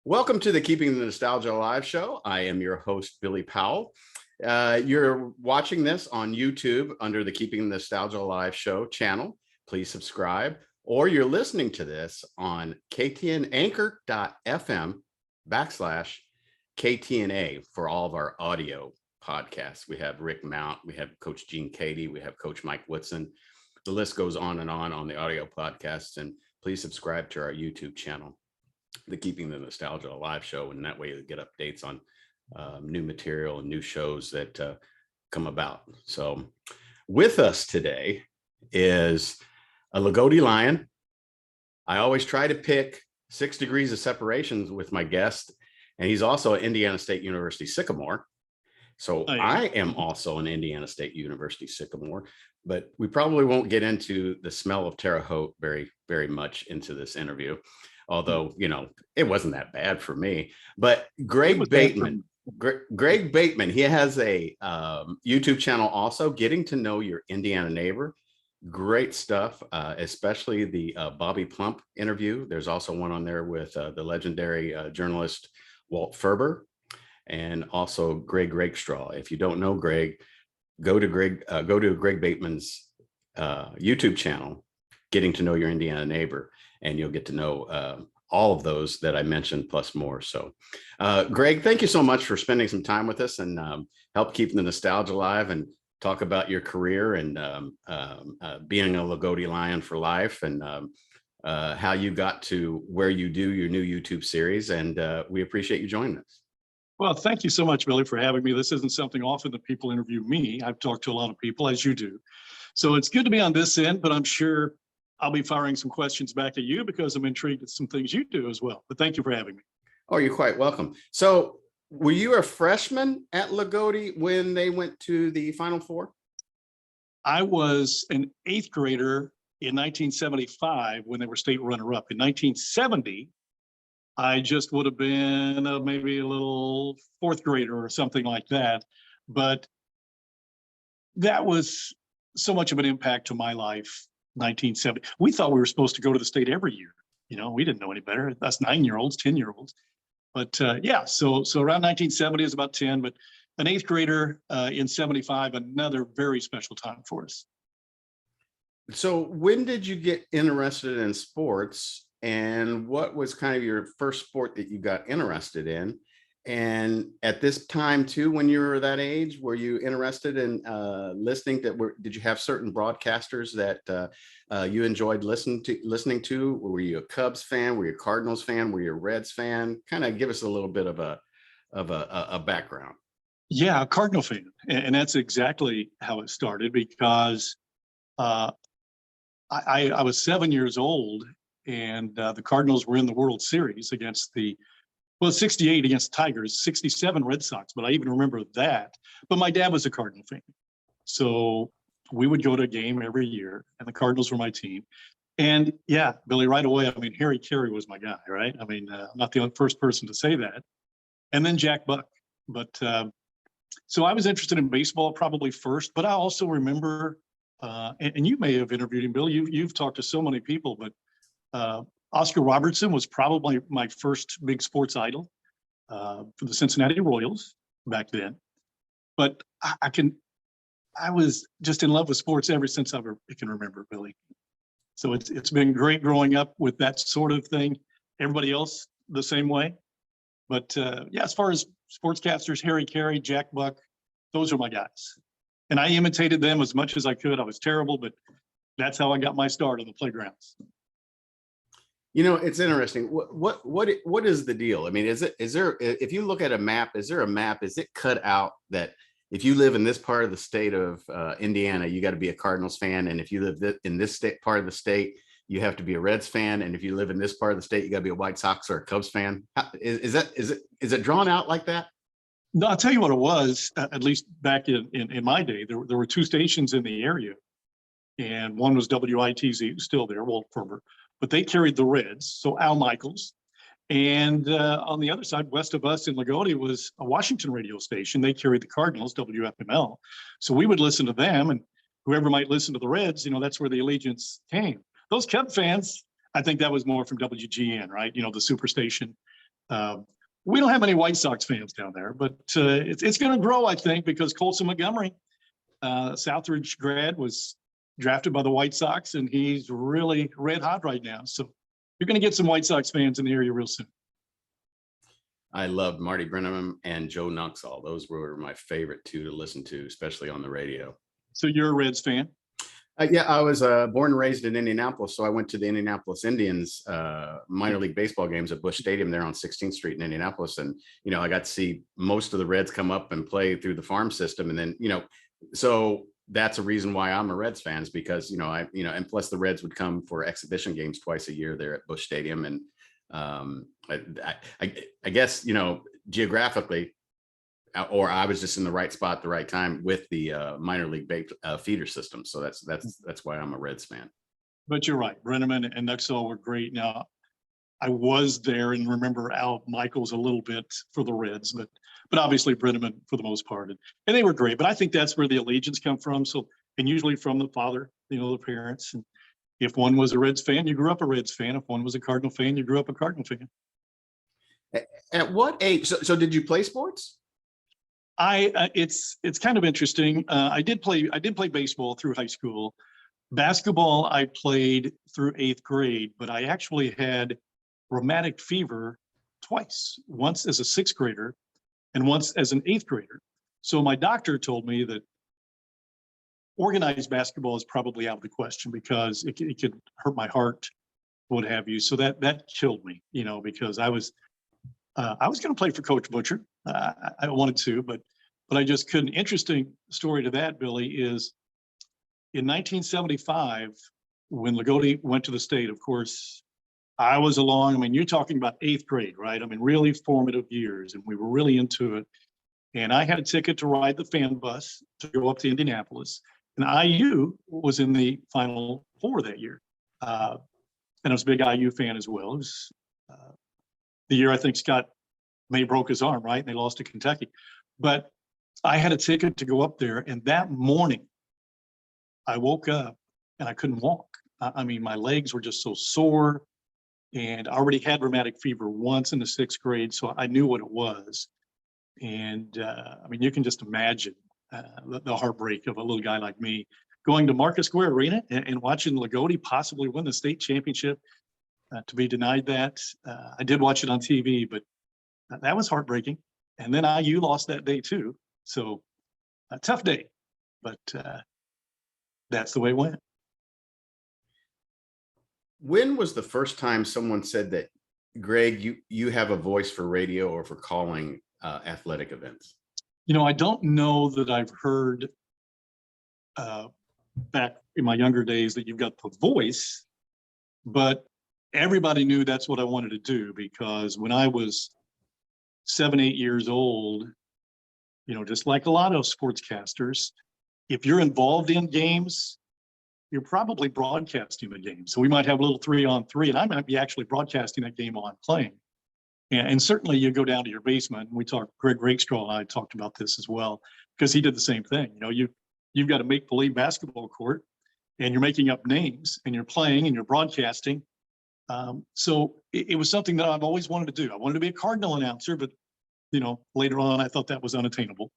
Welcome to the Keeping the Nostalgia Alive show. I am your host, Billy Powell. You're watching this on YouTube under the Keeping the Nostalgia Alive show channel. Please subscribe. Or you're listening to this on ktnanchor.fm/KTNA for all of our audio podcasts. We have Rick Mount, we have Coach Gene Cady, we have Coach Mike Woodson. The list goes on the audio podcasts, and please subscribe to our YouTube channel, the Keeping the Nostalgia Alive show, and that way you get updates on new material and new shows that come about. So with us today is a Loogootee Lion. I always try to pick 6 degrees of separation with my guest, and he's also at Indiana State University Sycamore. So I am also an Indiana State University Sycamore, but we probably won't get into the smell of Terre Haute very, very much into this interview. Although, it wasn't that bad for me. But Greg Bateman, he has a YouTube channel also, Getting to Know Your Indiana Neighbor. Great stuff, especially the Bobby Plump interview. There's also one on there with the legendary journalist Walt Ferber, and also Greg Rakestraw. If you don't know Greg, go to Greg Bateman's YouTube channel, Getting to Know Your Indiana Neighbor, and you'll get to know all of those that I mentioned plus more. So Greg, thank you so much for spending some time with us and help keep the nostalgia alive and talk about your career and being a Loogootee Lion for life, and how you got to where you do your new YouTube series. And we appreciate you joining us. Well, thank you so much, Billy, for having me. This isn't something often that people interview me. I've talked to a lot of people, as you do. So it's good to be on this end, but I'm sure I'll be firing some questions back at you because I'm intrigued at some things you do as well. But thank you for having me. Oh, you're quite welcome. So were you a freshman at Loogootee when they went to the Final Four? I was an 8th grader in 1975 when they were state runner-up. In 1970, I just would have been maybe a little 4th grader or something like that. But that was so much of an impact to my life. 1970. We thought we were supposed to go to the state every year. We didn't know any better. Us 9-year-olds, 10-year-olds. But yeah, so around 1970 is about 10, but an 8th grader in 75, another very special time for us. So when did you get interested in sports, and what was kind of your first sport that you got interested in? And at this time too, when you were that age, were you interested in listening did you have certain broadcasters that you enjoyed listening to? Were you a Cubs fan? Were you a Cardinals fan? Were you a Reds fan? Kind of give us a little bit of a background. Yeah, a Cardinal fan. And that's exactly how it started, because I was 7 years old, and the Cardinals were in the World Series against 68 against the Tigers, 67 Red Sox, but I even remember that. But my dad was a Cardinal fan. So we would go to a game every year, and the Cardinals were my team. And yeah, Billy, right away, Harry Carey was my guy, right? I'm not the first person to say that. And then Jack Buck. But so I was interested in baseball probably first, but I also remember, and you may have interviewed him, Bill, you've talked to so many people, but Oscar Robertson was probably my first big sports idol for the Cincinnati Royals back then. But I was just in love with sports ever since I can remember, Billy. So it's been great growing up with that sort of thing. Everybody else the same way. But yeah, as far as sportscasters, Harry Carey, Jack Buck, those are my guys. And I imitated them as much as I could. I was terrible, but that's how I got my start on the playgrounds. It's interesting. What is the deal? Is there, if you look at a map, is it cut out that if you live in this part of the state of Indiana, you got to be a Cardinals fan, and if you live in this part of the state, you have to be a Reds fan, and if you live in this part of the state, you got to be a White Sox or a Cubs fan? Is it drawn out like that? No, I'll tell you what it was. At least back in my day, there were 2 stations in the area, and one was WITZ, still there, Walt Ferber. But they carried the Reds, so Al Michaels. And on the other side, west of us in Loogootee, was a Washington radio station. They carried the Cardinals, WFML. So we would listen to them, and whoever might listen to the Reds, that's where the allegiance came. Those Cub fans, I think that was more from WGN, right? The superstation. Uh, we don't have many White Sox fans down there, but it's going to grow, I think, because Colson Montgomery, Southridge grad, was drafted by the White Sox, and he's really red hot right now. So you're going to get some White Sox fans in the area real soon. I loved Marty Brennaman and Joe Nuxall. Those were my favorite two to listen to, especially on the radio. So you're a Reds fan? Yeah, I was born and raised in Indianapolis, so I went to the Indianapolis Indians minor league baseball games at Busch Stadium there on 16th Street in Indianapolis, and I got to see most of the Reds come up and play through the farm system, and then so that's a reason why I'm a Reds fan, is because and plus the Reds would come for exhibition games twice a year there at Busch Stadium, and I guess geographically, or I was just in the right spot at the right time with the minor league feeder system. So that's why I'm a Reds fan. But you're right. Brennaman and Nuxall were great. Now, I was there and remember Al Michaels a little bit for the Reds, but obviously Brennaman for the most part. And they were great. But I think that's where the allegiance come from. So, and usually from the father, the parents. And if one was a Reds fan, you grew up a Reds fan. If one was a Cardinal fan, you grew up a Cardinal fan. At what age? So did you play sports? It's kind of interesting. I did play baseball through high school. Basketball I played through 8th grade, but I actually had rheumatic fever twice, once as a 6th grader and once as an 8th grader. So my doctor told me that organized basketball is probably out of the question because it could hurt my heart, what have you. So that killed me, because I was going to play for Coach Butcher. I wanted to, but I just couldn't. Interesting story to that, Billy, is in 1975, when Loogootee went to the state, of course, I was along. I mean, you're talking about 8th grade, right? I mean, really formative years, and we were really into it. And I had a ticket to ride the fan bus to go up to Indianapolis. And IU was in the Final Four that year. And I was a big IU fan as well. It was the year I think Scott May broke his arm, right? And they lost to Kentucky. But I had a ticket to go up there. And that morning, I woke up and I couldn't walk. I mean, my legs were just so sore. And I already had rheumatic fever once in the 6th grade. So I knew what it was. And I mean, you can just imagine the heartbreak of a little guy like me going to Market Square Arena and watching Loogootee possibly win the state championship. To be denied that. I did watch it on TV, but that was heartbreaking. And then IU lost that day too. So a tough day, but that's the way it went. When was the first time someone said that, Greg, you have a voice for radio or for calling athletic events? I don't know that I've heard back in my younger days that you've got the voice, but everybody knew that's what I wanted to do, because when I was 7, 8 years old, just like a lot of sportscasters, if you're involved in games, you're probably broadcasting the game. So we might have a little 3-on-3, and I might be actually broadcasting that game while I'm playing. And certainly you go down to your basement. We talked, Greg Rakestraw and I talked about this as well, because he did the same thing. You've got a make-believe basketball court, and you're making up names, and you're playing, and you're broadcasting. So it was something that I've always wanted to do. I wanted to be a Cardinal announcer, but later on I thought that was unattainable.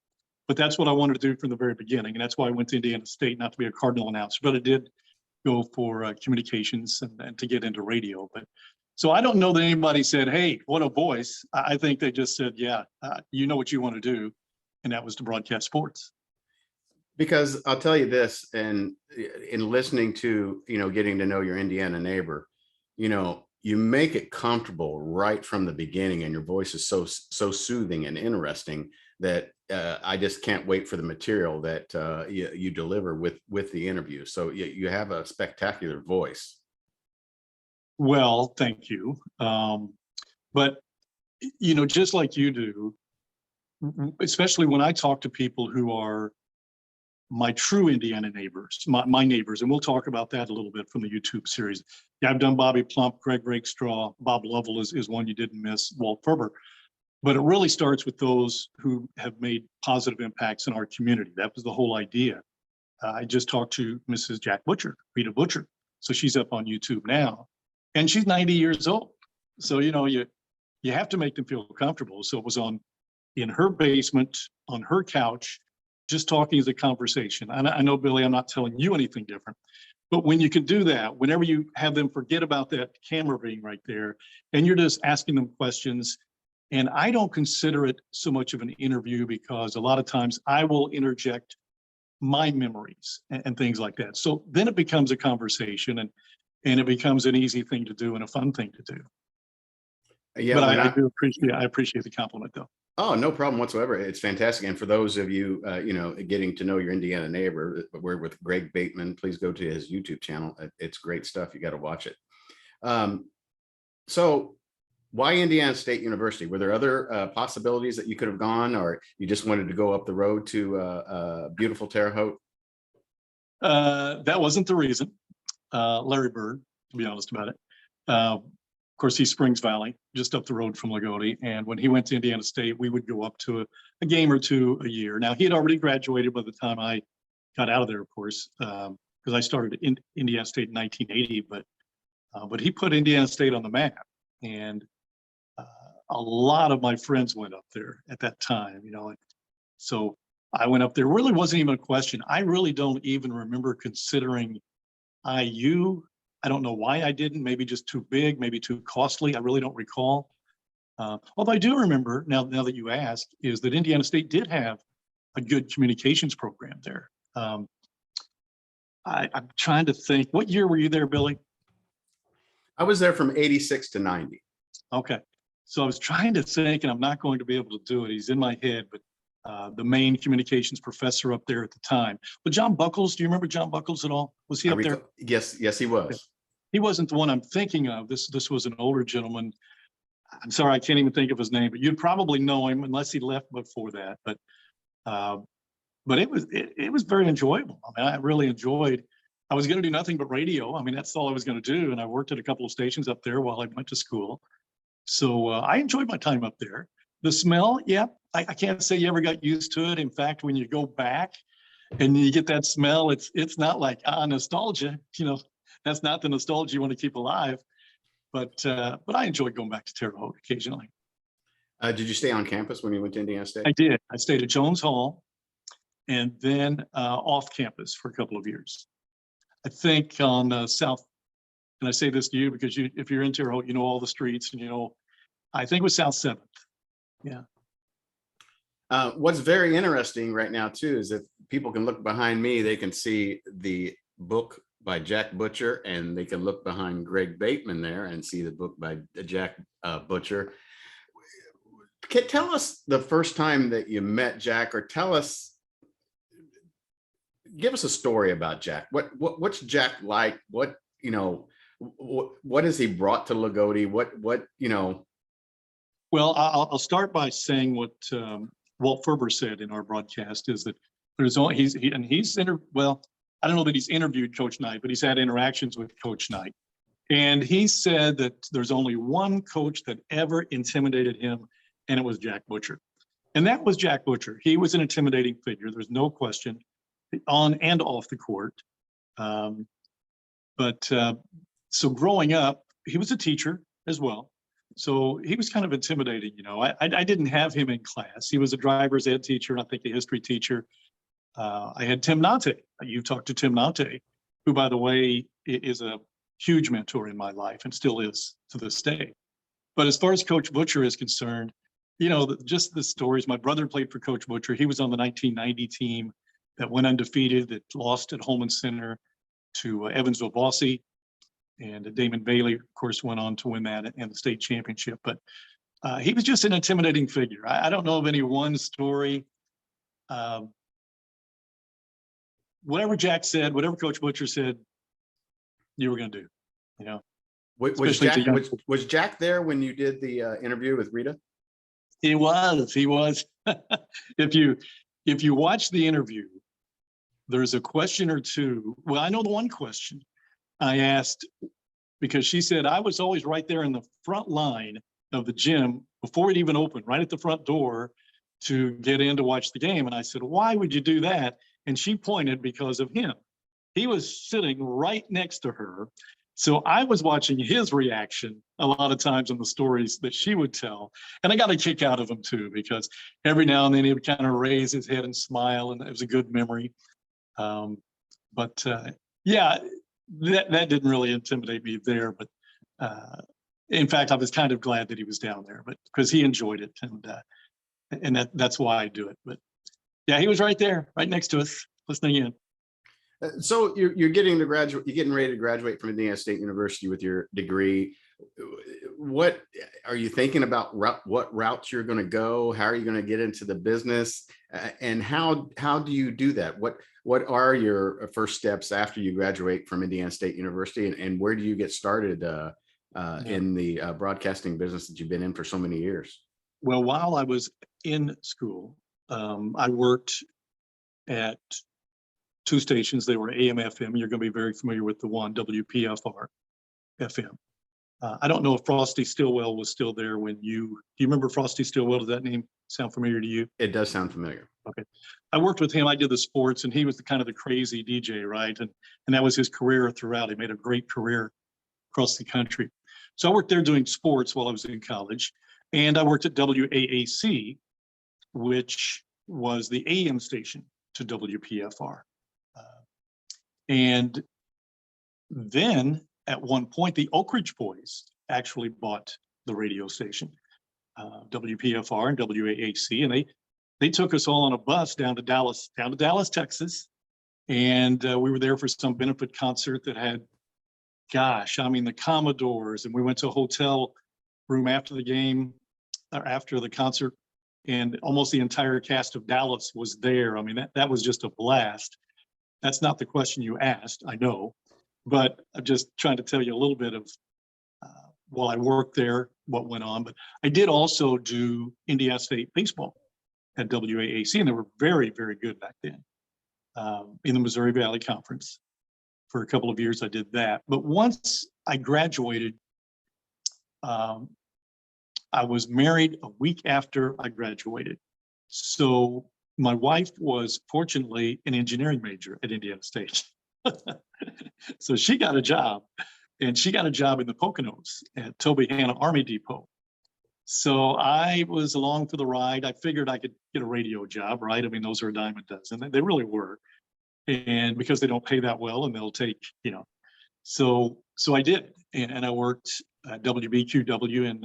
But that's what I wanted to do from the very beginning, and that's why I went to Indiana State, not to be a Cardinal announcer, but I did go for communications and to get into radio. But so I don't know that anybody said, "Hey, what a voice." I think they just said, "Yeah, you know what you want to do," and that was to broadcast sports. Because I'll tell you this, and in listening to getting to know your Indiana neighbor, you make it comfortable right from the beginning, and your voice is so soothing and interesting that I just can't wait for the material that you deliver with the interview. So you have a spectacular voice. Well, thank you. But just like you do, especially when I talk to people who are my true Indiana neighbors, my neighbors, and we'll talk about that a little bit from the YouTube series. Yeah, I've done Bobby Plump, Greg Rakestraw, Bob Lovell is one you didn't miss, Walt Ferber. But it really starts with those who have made positive impacts in our community. That was the whole idea. I just talked to Mrs. Jack Butcher, Rita Butcher. So she's up on YouTube now, and she's 90 years old. So, you you have to make them feel comfortable. So it was in her basement, on her couch, just talking as a conversation. I know, Billy, I'm not telling you anything different, but when you can do that, whenever you have them forget about that camera being right there, and you're just asking them questions, and I don't consider it so much of an interview because a lot of times I will interject my memories and things like that. So then it becomes a conversation, and it becomes an easy thing to do and a fun thing to do. Yeah, But I appreciate the compliment though. Oh, no problem whatsoever. It's fantastic. And for those of you, getting to know your Indiana neighbor, we're with Greg Bateman. Please go to his YouTube channel. It's great stuff. You got to watch it. So why Indiana State University? Were there other possibilities that you could have gone, or you just wanted to go up the road to beautiful Terre Haute? That wasn't the reason. Larry Bird, to be honest about it. Of course, he's Springs Valley, just up the road from Loogootee. And when he went to Indiana State, we would go up to a game or two a year. Now, he had already graduated by the time I got out of there, of course, because I started in Indiana State in 1980. But he put Indiana State on the map. And a lot of my friends went up there at that time, so I went up there. Really wasn't even a question. I really don't even remember considering IU. I don't know why I didn't, maybe just too big, maybe too costly. I really don't recall. Although I do remember, now that you ask, is that Indiana State did have a good communications program there. I'm trying to think, what year were you there, Billy? I was there from 86 to 90. Okay. So I was trying to think, and I'm not going to be able to do it. He's in my head, but the main communications professor up there at the time. But John Buckles, do you remember John Buckles at all? Was he up there? Yes, he was. He wasn't the one I'm thinking of. This was an older gentleman. I'm sorry, I can't even think of his name, but you'd probably know him unless he left before that. But it was very enjoyable. I mean, I really enjoyed. I was going to do nothing but radio. I mean, that's all I was going to do. And I worked at a couple of stations up there while I went to school. So I enjoyed my time up there. The smell, yeah, I can't say you ever got used to it. In fact, when you go back and you get that smell, it's not like nostalgia. That's not the nostalgia you want to keep alive. But I enjoyed going back to Terre Haute occasionally. Did you stay on campus when you went to Indiana State? I did. I stayed at Jones Hall, and then off campus for a couple of years. I think on South. And I say this to you because if you're in Terre Haute, you know all the streets, and I think it was South 7th. Yeah. What's very interesting right now too is that people can look behind me, they can see the book by Jack Butcher, and they can look behind Greg Bateman there and see the book by Jack Butcher. Tell us the first time that you met Jack, or give us a story about Jack. What's Jack like? What has he brought to Loogootee? Well, I'll start by saying what Walt Ferber said in our broadcast is that there's only well, I don't know that he's interviewed Coach Knight, but he's had interactions with Coach Knight. And he said that there's only one coach that ever intimidated him, and it was Jack Butcher. And that was Jack Butcher. He was an intimidating figure. There's no question, on and off the court. So growing up, he was a teacher as well. So he was kind of intimidating. I didn't have him in class. He was a driver's ed teacher, and I think a history teacher. I had Tim Nante. You talked to Tim Nante, who, by the way, is a huge mentor in my life and still is to this day. But as far as Coach Butcher is concerned, just the stories. My brother played for Coach Butcher. He was on the 1990 team that went undefeated, that lost at Holman Center to Evansville Bossy. And Damon Bailey, of course, went on to win that and the state championship. But he was just an intimidating figure. I don't know of any one story. Whatever Jack said, whatever Coach Butcher said, you were going to do. Was Jack there when you did the interview with Rita? He was. If you watch the interview, there's a question or two. Well, I know the one question I asked, because she said, I was always right there in the front line of the gym before it even opened, right at the front door to get in to watch the game. And I said, why would you do that? And she pointed because of him. He was sitting right next to her. So I was watching his reaction a lot of times on the stories that she would tell. And I got a kick out of him too, because every now and then he would kind of raise his head and smile, and it was a good memory. Um, but yeah, that didn't really intimidate me there. But in fact, I was kind of glad that he was down there, but because he enjoyed it, and that's why I do it. But yeah, he was right there, right next to us, listening in. So you're getting ready to graduate from Indiana State University with your degree. What are you thinking about? What routes you're going to go? How are you going to get into the business? And how do you do that? What are your first steps after you graduate from Indiana State University, and where do you get started in the broadcasting business that you've been in for so many years? Well, while I was in school, I worked at two stations. They were AM, FM. You're going to be very familiar with the one, WPFR FM. I don't know if Frosty Stillwell was still there when do you remember Frosty Stillwell? Does that name sound familiar to you? It does sound familiar. Okay. I worked with him. I did the sports, and he was the kind of the crazy DJ, right? And that was his career throughout. He made a great career across the country. So I worked there doing sports while I was in college. And I worked at WAAC, which was the AM station to WPFR. And then at one point, the Oak Ridge Boys actually bought the radio station, WPFR and WAAC, and they took us all on a bus down to Dallas, Texas. And we were there for some benefit concert that had, the Commodores, and we went to a hotel room after the game, or after the concert, and almost the entire cast of Dallas was there. I mean, that was just a blast. That's not the question you asked, I know, but I'm just trying to tell you a little bit of while I worked there, what went on. But I did also do Indiana State baseball at WAAC, and they were very, very good back then in the Missouri Valley Conference. For a couple of years, I did that. But once I graduated, I was married a week after I graduated. So my wife was fortunately an engineering major at Indiana State. So she got a job, and she got a job in the Poconos at Toby Hanna Army Depot. So I was along for the ride. I figured I could get a radio job, right? I mean, those are a dime a dozen. They really were. And because they don't pay that well, and they'll take, So I did. And I worked at WBQW in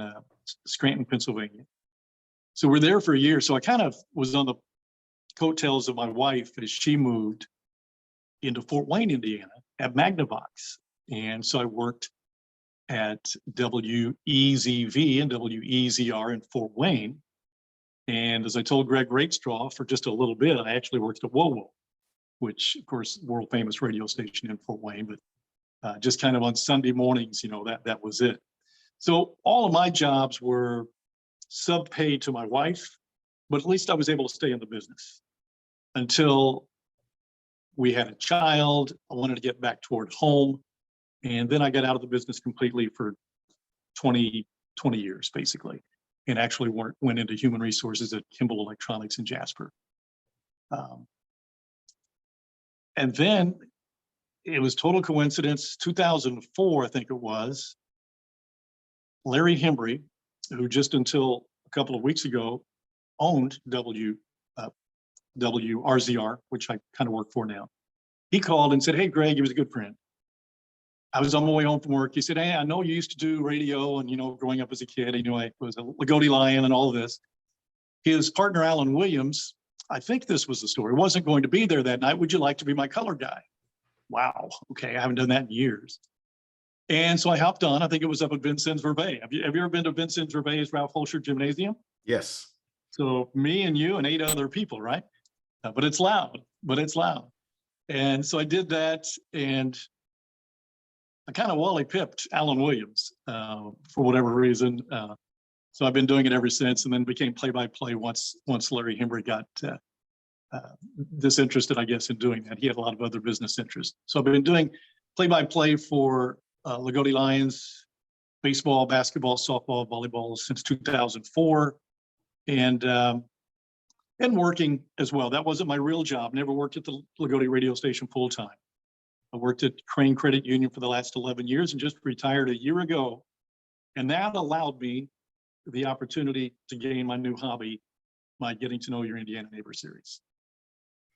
Scranton, Pennsylvania. So we're there for a year. So I kind of was on the coattails of my wife as she moved into Fort Wayne, Indiana at Magnavox. And so I worked at WEZV and WEZR in Fort Wayne. And as I told Greg Rakestraw, for just a little bit, I actually worked at WOWO, which of course, world famous radio station in Fort Wayne, but just kind of on Sunday mornings, that was it. So all of my jobs were sub-paid to my wife, but at least I was able to stay in the business until we had a child. I wanted to get back toward home. And then I got out of the business completely for 20 years, basically, and actually went into human resources at Kimball Electronics in Jasper. And then it was total coincidence, 2004, I think it was, Larry Hembry, who just until a couple of weeks ago owned WRZR, which I kind of work for now. He called and said, "Hey, Greg," he was a good friend. I was on my way home from work. He said, "Hey, I know you used to do radio, and growing up as a kid, he knew I was a Loogootee Lion and all of this." His partner, Alan Williams, I think this was the story, wasn't going to be there that night. "Would you like to be my color guy?" Wow. Okay. I haven't done that in years. And so I hopped on. I think it was up at Vincennes Vervey. Have you ever been to Vincennes Vervey's Ralph Holscher Gymnasium? Yes. So me and you and 8 other people, right? But it's loud. And so I did that, and I kind of Wally pipped Alan Williams for whatever reason. So I've been doing it ever since, and then became play-by-play once Larry Hembry got disinterested, I guess, in doing that. He had a lot of other business interests. So I've been doing play-by-play for Loogootee Lions, baseball, basketball, softball, volleyball since 2004, and working as well. That wasn't my real job. Never worked at the Loogootee radio station full-time. I worked at Crane Credit Union for the last 11 years and just retired a year ago. And that allowed me the opportunity to gain my new hobby, my Getting to Know Your Indiana Neighbor series.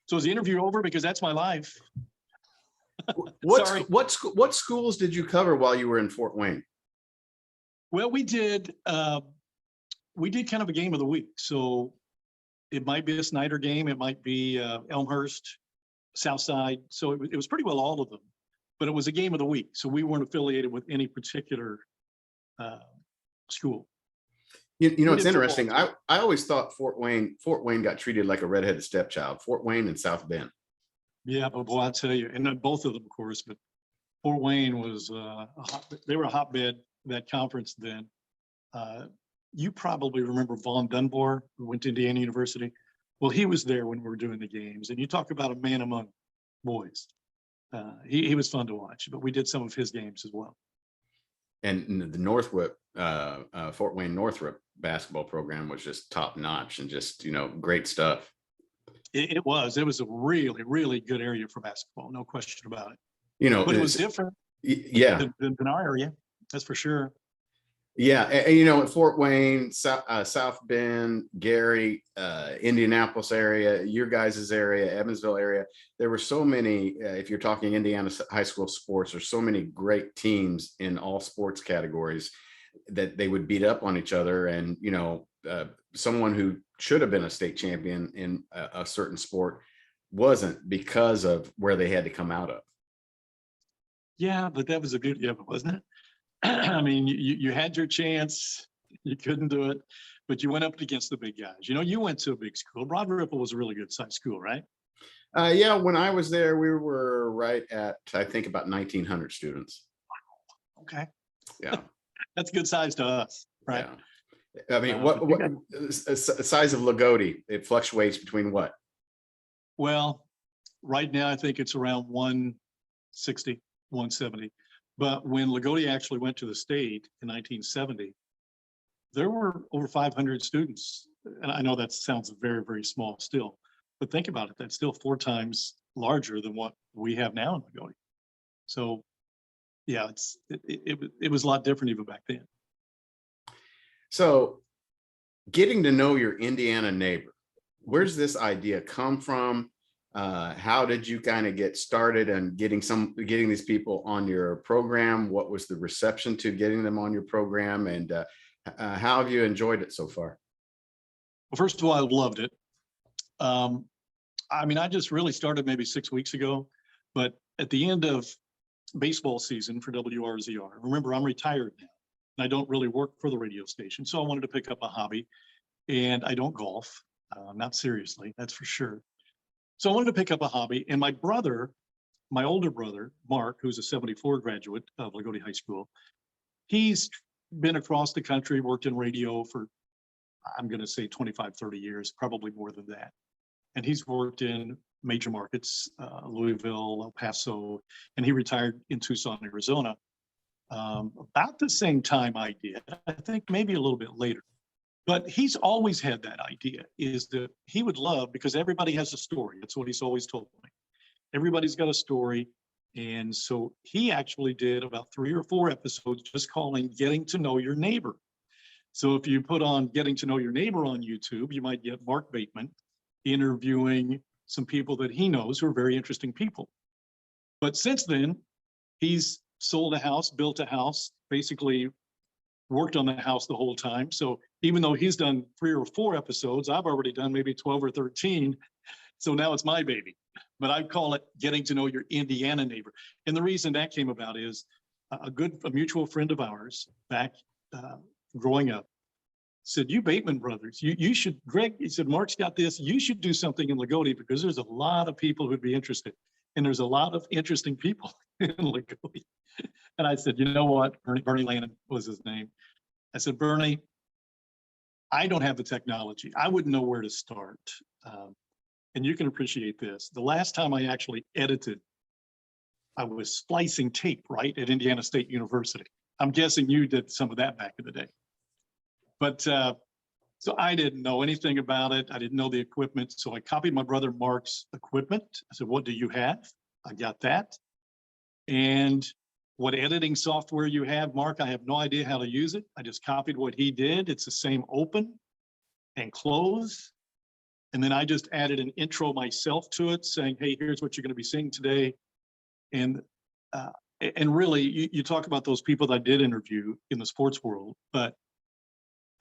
So is the interview over? Because that's my life. Sorry. What schools did you cover while you were in Fort Wayne? Well, we did kind of a game of the week. So it might be a Snyder game. It might be Elmhurst, Southside. So it was pretty well all of them, but it was a game of the week. So we weren't affiliated with any particular school. You know, it's interesting. I always thought Fort Wayne got treated like a redheaded stepchild. Fort Wayne and South Bend. Yeah, but boy, I tell you, and then both of them, of course, but Fort Wayne was they were a hotbed, that conference then. You probably remember Vaughn Dunbar, who went to Indiana University. Well, he was there when we were doing the games, and you talk about a man among boys. He was fun to watch, but we did some of his games as well. And the Northrop, Fort Wayne Northrop basketball program was just top notch and just, you know, great stuff. It was a really, really good area for basketball. No question about it. You know, but it was different than our area. That's for sure. Yeah. And you know, at Fort Wayne, South Bend, Gary, Indianapolis area, your guys' area, Evansville area, there were so many, if you're talking Indiana high school sports, there's so many great teams in all sports categories that they would beat up on each other. And, you know, someone who should have been a state champion in a certain sport wasn't because of where they had to come out of. Yeah, but that was the beauty of it, wasn't it? I mean, you had your chance, you couldn't do it, but you went up against the big guys. You know, you went to a big school. Broad Ripple was a really good sized school, right? Yeah, when I was there, we were right at, I think, about 1,900 students. Wow. Okay. Yeah. That's good size to us, right? Yeah. I mean, what size of Loogootee? It fluctuates between what? Well, right now, I think it's around 160, 170. But when Loogootee actually went to the state in 1970, there were over 500 students. And I know that sounds very, very small still, but think about it. That's still 4 times larger than what we have now in Loogootee. So yeah, it was a lot different even back then. So getting to know your Indiana neighbor, where's this idea come from? How did you kind of get started and getting these people on your program? What was the reception to getting them on your program? And how have you enjoyed it so far? Well, first of all, I loved it. I mean, I just really started maybe 6 weeks ago, but at the end of baseball season for WRZR, remember, I'm retired now and I don't really work for the radio station. So I wanted to pick up a hobby, and I don't golf, not seriously, that's for sure. So I wanted to pick up a hobby, and my older brother, Mark, who's a 74 graduate of Loogootee High School, he's been across the country, worked in radio for, I'm going to say 25, 30 years, probably more than that. And he's worked in major markets, Louisville, El Paso, and he retired in Tucson, Arizona, about the same time I did, I think maybe a little bit later. But he's always had that idea, is that he would love, because everybody has a story. That's what he's always told me. Everybody's got a story. And so he actually did about 3 or 4 episodes just calling Getting to Know Your Neighbor. So if you put on Getting to Know Your Neighbor on YouTube, you might get Mark Bateman interviewing some people that he knows who are very interesting people. But since then, he's sold a house, built a house, basically worked on the house the whole time. So even though he's done 3 or 4 episodes, I've already done maybe 12 or 13. So now it's my baby, but I call it Getting to Know Your Indiana Neighbor. And the reason that came about is a mutual friend of ours back growing up said, you Bateman brothers, you should, Greg, he said, Mark's got this, you should do something in Loogootee because there's a lot of people who'd be interested. And there's a lot of interesting people in Loogootee. And I said, you know what, Bernie Lannon was his name. I said, Bernie, I don't have the technology. I wouldn't know where to start. And you can appreciate this. The last time I actually edited, I was splicing tape, right, at Indiana State University. I'm guessing you did some of that back in the day. But so I didn't know anything about it. I didn't know the equipment. So I copied my brother Mark's equipment. I said, what do you have? I got that. And what editing software you have, Mark, I have no idea how to use it. I just copied what he did. It's the same open and close. And then I just added an intro myself to it saying, hey, here's what you're going to be seeing today. And really, you talk about those people that I did interview in the sports world, but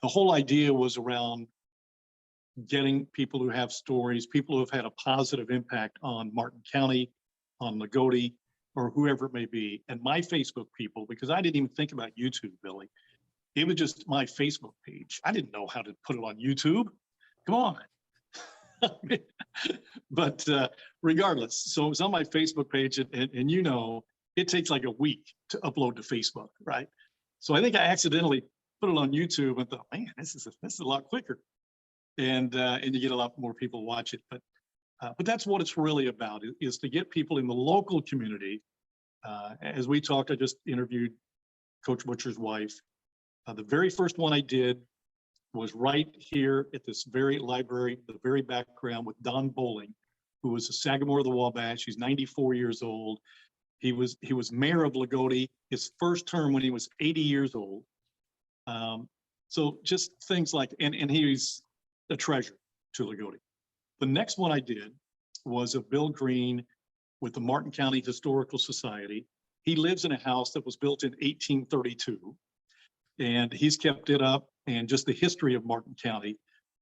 the whole idea was around getting people who have stories, people who have had a positive impact on Martin County, on Loogootee, or whoever it may be. And my Facebook people, because I didn't even think about YouTube, Billy. It was just my Facebook page. I didn't know how to put it on YouTube. Come on. But regardless, so it was on my Facebook page, and you know, it takes like a week to upload to Facebook, right? So I think I accidentally put it on YouTube and thought, man, this is a lot quicker, and you get a lot more people watch it. But that's what it's really about, is to get people in the local community. As we talked, I just interviewed Coach Butcher's wife. The very first one I did was right here at this very library, the very background, with Don Bowling, who was a Sagamore of the Wabash. He's 94 years old. He was mayor of Loogootee, his first term when he was 80 years old. So just things like, and he's a treasure to Loogootee. The next one I did was of Bill Green with the Martin County Historical Society. He lives in a house that was built in 1832, and he's kept it up, and just the history of Martin County.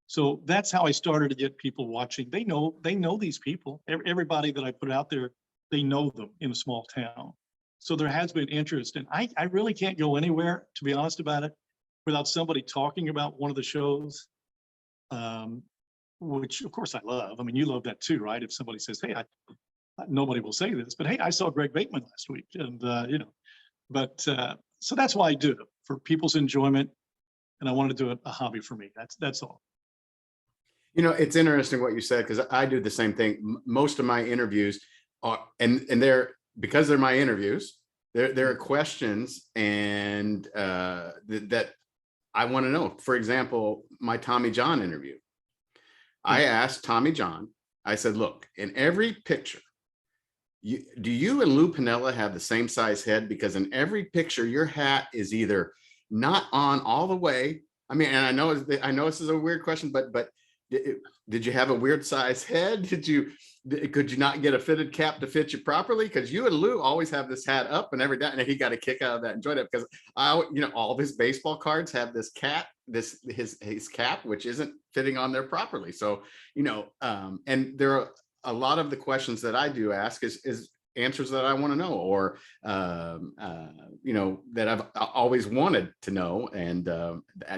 So that's how I started to get people watching. They know these people. Everybody that I put out there, they know them in a small town. So there has been interest, and I really can't go anywhere, to be honest about it, without somebody talking about one of the shows, which of course I love. I mean, you love that too, right? If somebody says, hey, nobody will say this, but hey, I saw Greg Bateman last week, and you know, but so that's why I do it, for people's enjoyment. And I want to do it a hobby for me. That's all. You know, it's interesting what you said, because I do the same thing. Most of my interviews are, and because they're my interviews, there are questions and that I want to know. For example, my Tommy John interview. I asked Tommy John, I said, look, in every picture, do you and Lou Piniella have the same size head? Because in every picture, your hat is either not on all the way. I mean, and I know this is a weird question, but did you have a weird size head? Could you not get a fitted cap to fit you properly? Because you and Lou always have this hat up and every day, and he got a kick out of that. Enjoyed it, because all of his baseball cards have this cap, his cap, which isn't fitting on there properly. So, and there are a lot of the questions that I do ask is answers that I want to know, or that I've always wanted to know, and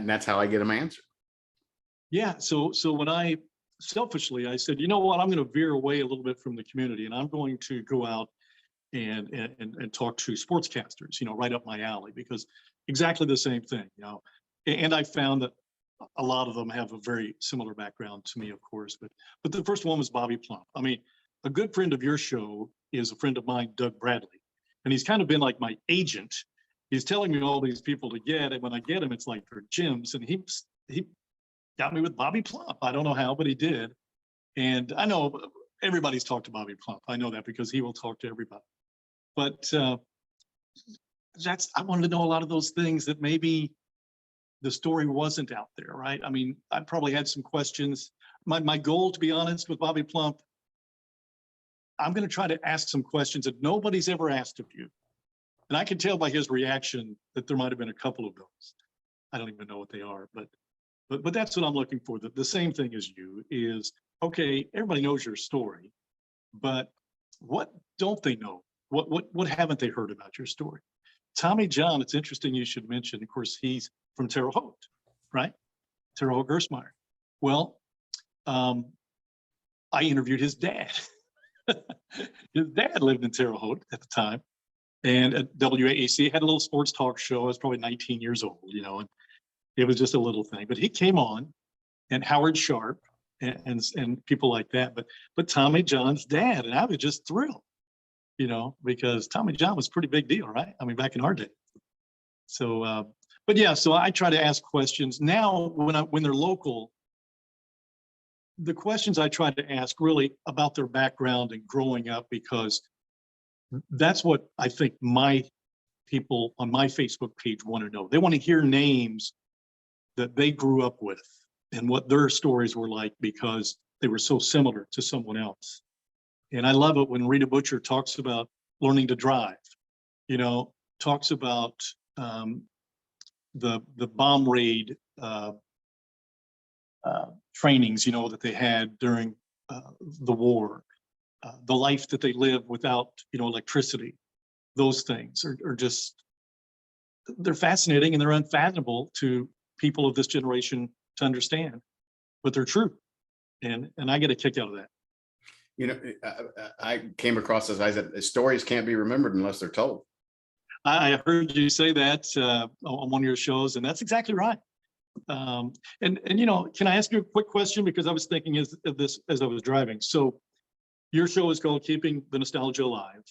that's how I get them answered. Yeah. So when I selfishly, I said, you know what, I'm going to veer away a little bit from the community, and I'm going to go out and talk to sportscasters, right up my alley, because exactly the same thing, and I found that a lot of them have a very similar background to me, of course, but the first one was Bobby Plump. I mean, a good friend of your show is a friend of mine, Doug Bradley, and he's kind of been like my agent. He's telling me all these people to get, and when I get them, it's like they're gyms, and he got me with Bobby Plump. I don't know how, but he did. And I know everybody's talked to Bobby Plump. I know that because he will talk to everybody. But I wanted to know a lot of those things that maybe the story wasn't out there, right? I mean, I probably had some questions. My goal, to be honest, with Bobby Plump, I'm going to try to ask some questions that nobody's ever asked of you. And I can tell by his reaction that there might have been a couple of those. I don't even know what they are, but that's what I'm looking for. The same thing as you is, okay, everybody knows your story, but what don't they know? What haven't they heard about your story? Tommy John, it's interesting you should mention, of course, he's from Terre Haute, right? Terre Haute Gersmeyer. Well, I interviewed his dad. His dad lived in Terre Haute at the time, and at WAAC had a little sports talk show. I was probably 19 years old, and it was just a little thing. But he came on, and Howard Sharp and people like that. But Tommy John's dad, and I was just thrilled, because Tommy John was a pretty big deal, right? I mean, back in our day. So, but yeah, so I try to ask questions now when they're local. The questions I try to ask really about their background and growing up, because That's what I think my people on my Facebook page want to know. They want to hear names that they grew up with and what their stories were like because they were so similar to someone else. And I love it when Rita Butcher talks about learning to drive, talks about the bomb raid trainings, that they had during the war, the life that they live without, electricity. Those things are just, they're fascinating and they're unfathomable to people of this generation to understand, but they're true. And I get a kick out of that. I came across this. I said, stories can't be remembered unless they're told. I heard you say that on one of your shows, and that's exactly right. And can I ask you a quick question? Because I was thinking of this as I was driving. So your show is called Keeping the Nostalgia Alive.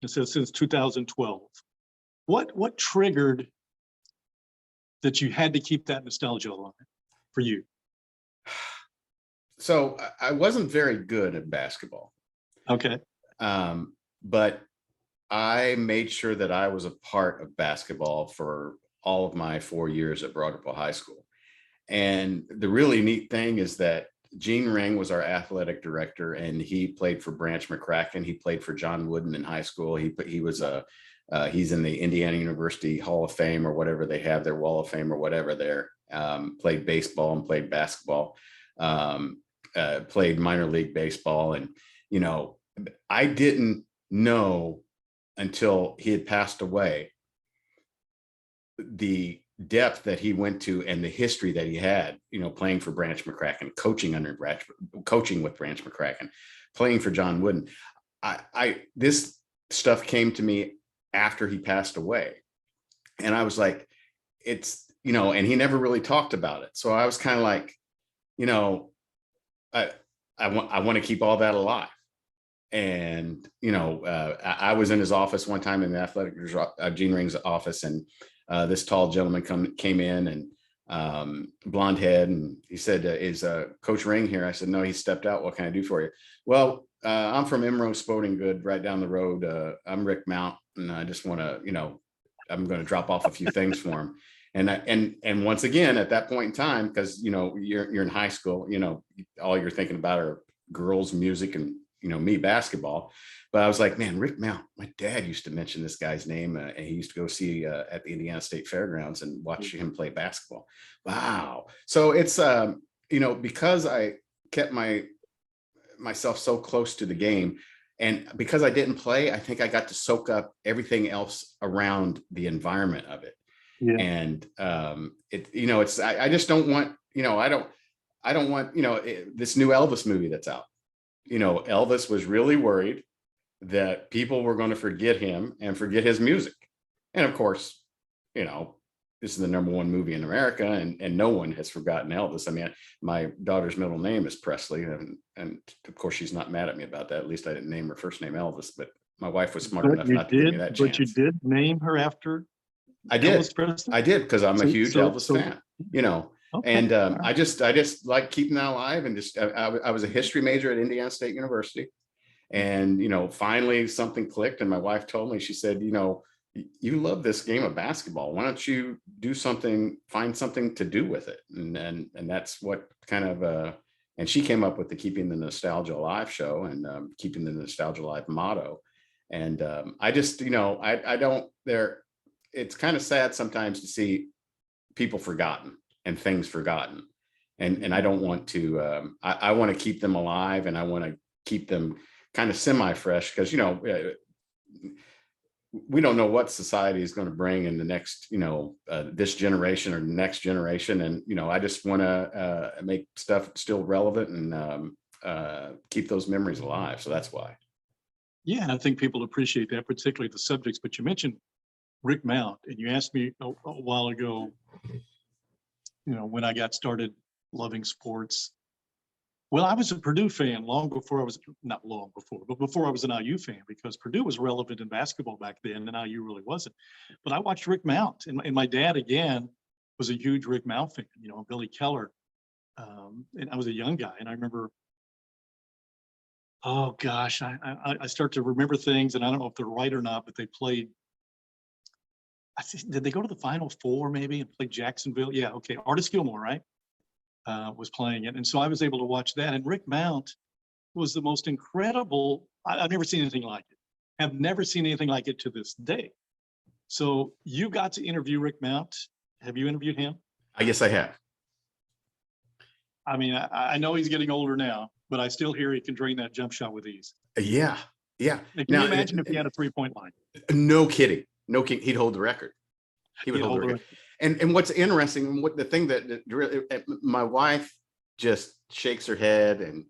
It says since 2012. What triggered that you had to keep that nostalgia alive for you? So I wasn't very good at basketball. Okay. But I made sure that I was a part of basketball for all of my 4 years at Broad Ripple High School. And the really neat thing is that Gene Ring was our athletic director, and he played for Branch McCracken. He played for John Wooden in high school. He was he's in the Indiana University Hall of Fame or whatever they have, their Wall of Fame or whatever there. Played baseball and played basketball. Played minor league baseball. And, I didn't know until he had passed away the depth that he went to and the history that he had, playing for Branch McCracken, coaching with Branch McCracken, playing for John Wooden. This stuff came to me after he passed away. And I was like, it's, and he never really talked about it. So I was kind of like, I want to keep all that alive. And, I was in his office one time in the athletic Gene Ring's office, and this tall gentleman came in, and blonde head, and he said, is Coach Ring here? I said, no, he stepped out. What can I do for you? Well, I'm from Emerald Sporting Good right down the road. I'm Rick Mount, and I just want to, I'm going to drop off a few things for him. And once again, at that point in time, because, you're in high school, all you're thinking about are girls, music, and, me, basketball. But I was like, man, Rick Mount, my dad used to mention this guy's name, and he used to go see at the Indiana State Fairgrounds and watch him play basketball. Wow. So it's, because I kept myself so close to the game, and because I didn't play, I think I got to soak up everything else around the environment of it. Yeah. And it's, I just don't want, I don't want, this new Elvis movie that's out. Elvis was really worried that people were going to forget him and forget his music. And of course, this is the #1 movie in America, and no one has forgotten Elvis. I mean, my daughter's middle name is Presley, and of course she's not mad at me about that. At least I didn't name her first name Elvis, but my wife was smart enough not to give me that chance. But you did name her after I did. Elvis Presley? I did, because I'm a huge Elvis fan, Okay. And I just like keeping that alive. And just I was a history major at Indiana State University, and finally something clicked, and my wife told me, she said, you love this game of basketball. Why don't you do something, find something to do with it? And that's what kind of and she came up with the Keeping the Nostalgia Alive show, and Keeping the Nostalgia Alive motto. And I just, I don't there. It's kind of sad sometimes to see people forgotten and things forgotten. And I don't want to, I want to keep them alive, and I want to keep them kind of semi-fresh, because, we don't know what society is going to bring in the next, this generation or the next generation. And, I just want to make stuff still relevant and keep those memories alive. So that's why. Yeah, and I think people appreciate that, particularly the subjects. But you mentioned Rick Mount, and you asked me a while ago, when I got started loving sports. Well, I was a Purdue fan long before I was, not long before, but before I was an IU fan, because Purdue was relevant in basketball back then, and IU really wasn't. But I watched Rick Mount, and my dad, again, was a huge Rick Mount fan, Billy Keller. And I was a young guy, and I remember Oh gosh, I start to remember things, and I don't know if they're right or not, but they played. Did they go to the Final Four maybe and play Jacksonville? Yeah, okay. Artis Gilmore, right? Was playing it, and so I was able to watch that. And Rick Mount was the most incredible. I've never seen anything like it. Have never seen anything like it to this day. So you got to interview Rick Mount. Have you interviewed him? I guess I have. I mean, I know he's getting older now, but I still hear he can drain that jump shot with ease. Yeah. Yeah. Can you imagine if he had a 3-point line? No kidding. No kidding. He'd hold the record. He would hold the record. And what's interesting, and what the thing that really, my wife just shakes her head and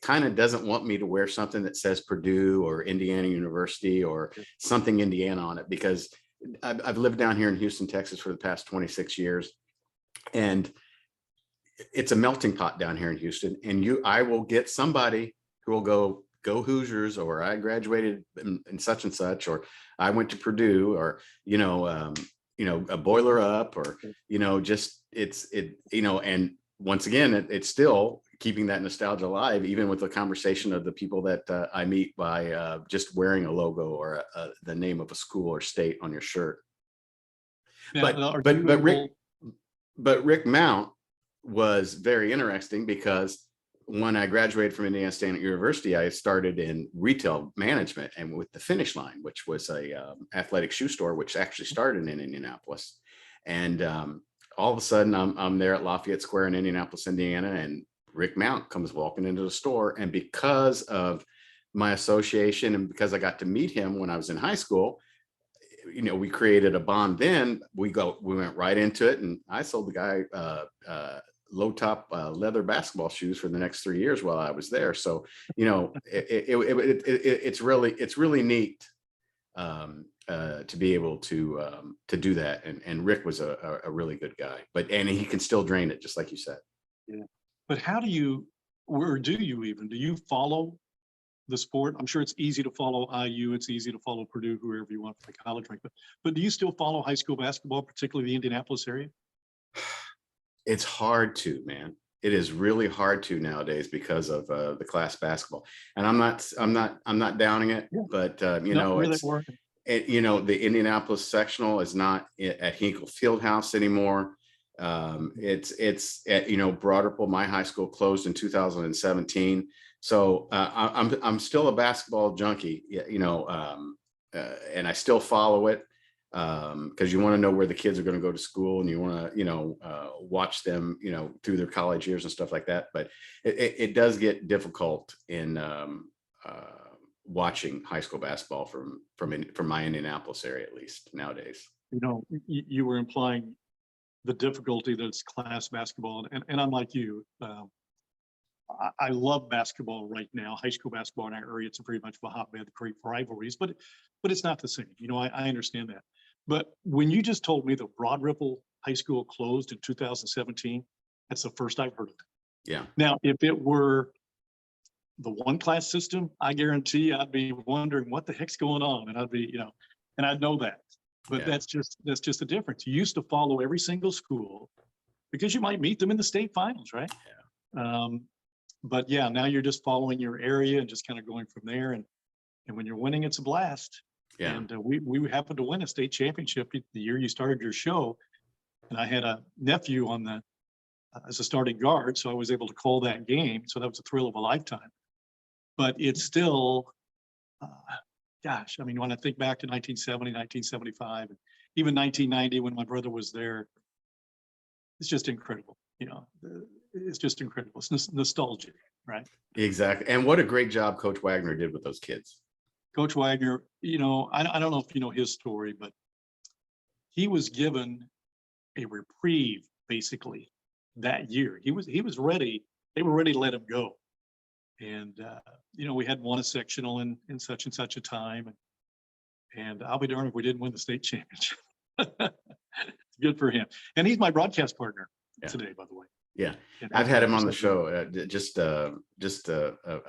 kind of doesn't want me to wear something that says Purdue or Indiana University or something Indiana on it, because I've lived down here in Houston, Texas for the past 26 years. And it's a melting pot down here in Houston. And I will get somebody who will go Hoosiers, or I graduated in such and such, or I went to Purdue, or, a Boiler Up, or, just and once again, it's still keeping that nostalgia alive, even with the conversation of the people that I meet by just wearing a logo or the name of a school or state on your shirt. Now, but Rick Mount was very interesting, because when I graduated from Indiana State University, I started in retail management and with the Finish Line, which was a athletic shoe store, which actually started in Indianapolis. And all of a sudden, I'm there at Lafayette Square in Indianapolis, Indiana, and Rick Mount comes walking into the store. And because of my association, and because I got to meet him when I was in high school, we created a bond. Then we went right into it, and I sold the guy low top leather basketball shoes for the next 3 years while I was there. So, it's really neat to be able to do that. And Rick was a really good guy, and he can still drain it, just like you said. Yeah. But how do you follow the sport? I'm sure it's easy to follow IU. It's easy to follow Purdue, whoever you want for the college rank. But do you still follow high school basketball, particularly the Indianapolis area? It's hard to, man. It is really hard to nowadays because of the class basketball. And I'm not downing it, but the Indianapolis sectional is not at Hinkle Fieldhouse anymore. It's at Broad Ripple. My high school closed in 2017. So I'm still a basketball junkie, and I still follow it. Because you want to know where the kids are going to go to school, and you want to, watch them, through their college years and stuff like that. But it does get difficult in watching high school basketball from my Indianapolis area, at least nowadays. You were implying the difficulty that it's class basketball, and I'm like you. I love basketball right now. High school basketball in our area, it's pretty much a hotbed, great rivalries, but it's not the same. I understand that. But when you just told me that Broad Ripple High School closed in 2017, that's the first I've heard of it. Yeah. Now, if it were the one class system, I guarantee I'd be wondering what the heck's going on, and I'd be, and I'd know that. But Yeah. that's just the difference. You used to follow every single school because you might meet them in the state finals, right? Yeah. But yeah, now you're just following your area and just kind of going from there. And when you're winning, it's a blast. Yeah. And we happened to win a state championship the year you started your show. And I had a nephew as a starting guard, so I was able to call that game. So that was a thrill of a lifetime. But it's still, gosh, I mean, when I think back to 1970, 1975, and even 1990, when my brother was there, it's just incredible. It's just incredible. It's nostalgic, right? Exactly. And what a great job Coach Wagner did with those kids. Coach Wagner, I don't know if you know his story, but he was given a reprieve basically that year. He was ready. They were ready to let him go. And, we had won a sectional in such and such a time. And I'll be darned if we didn't win the state championship. Good for him. And he's my broadcast partner today, by the way. Yeah. I've had him on the show. Just a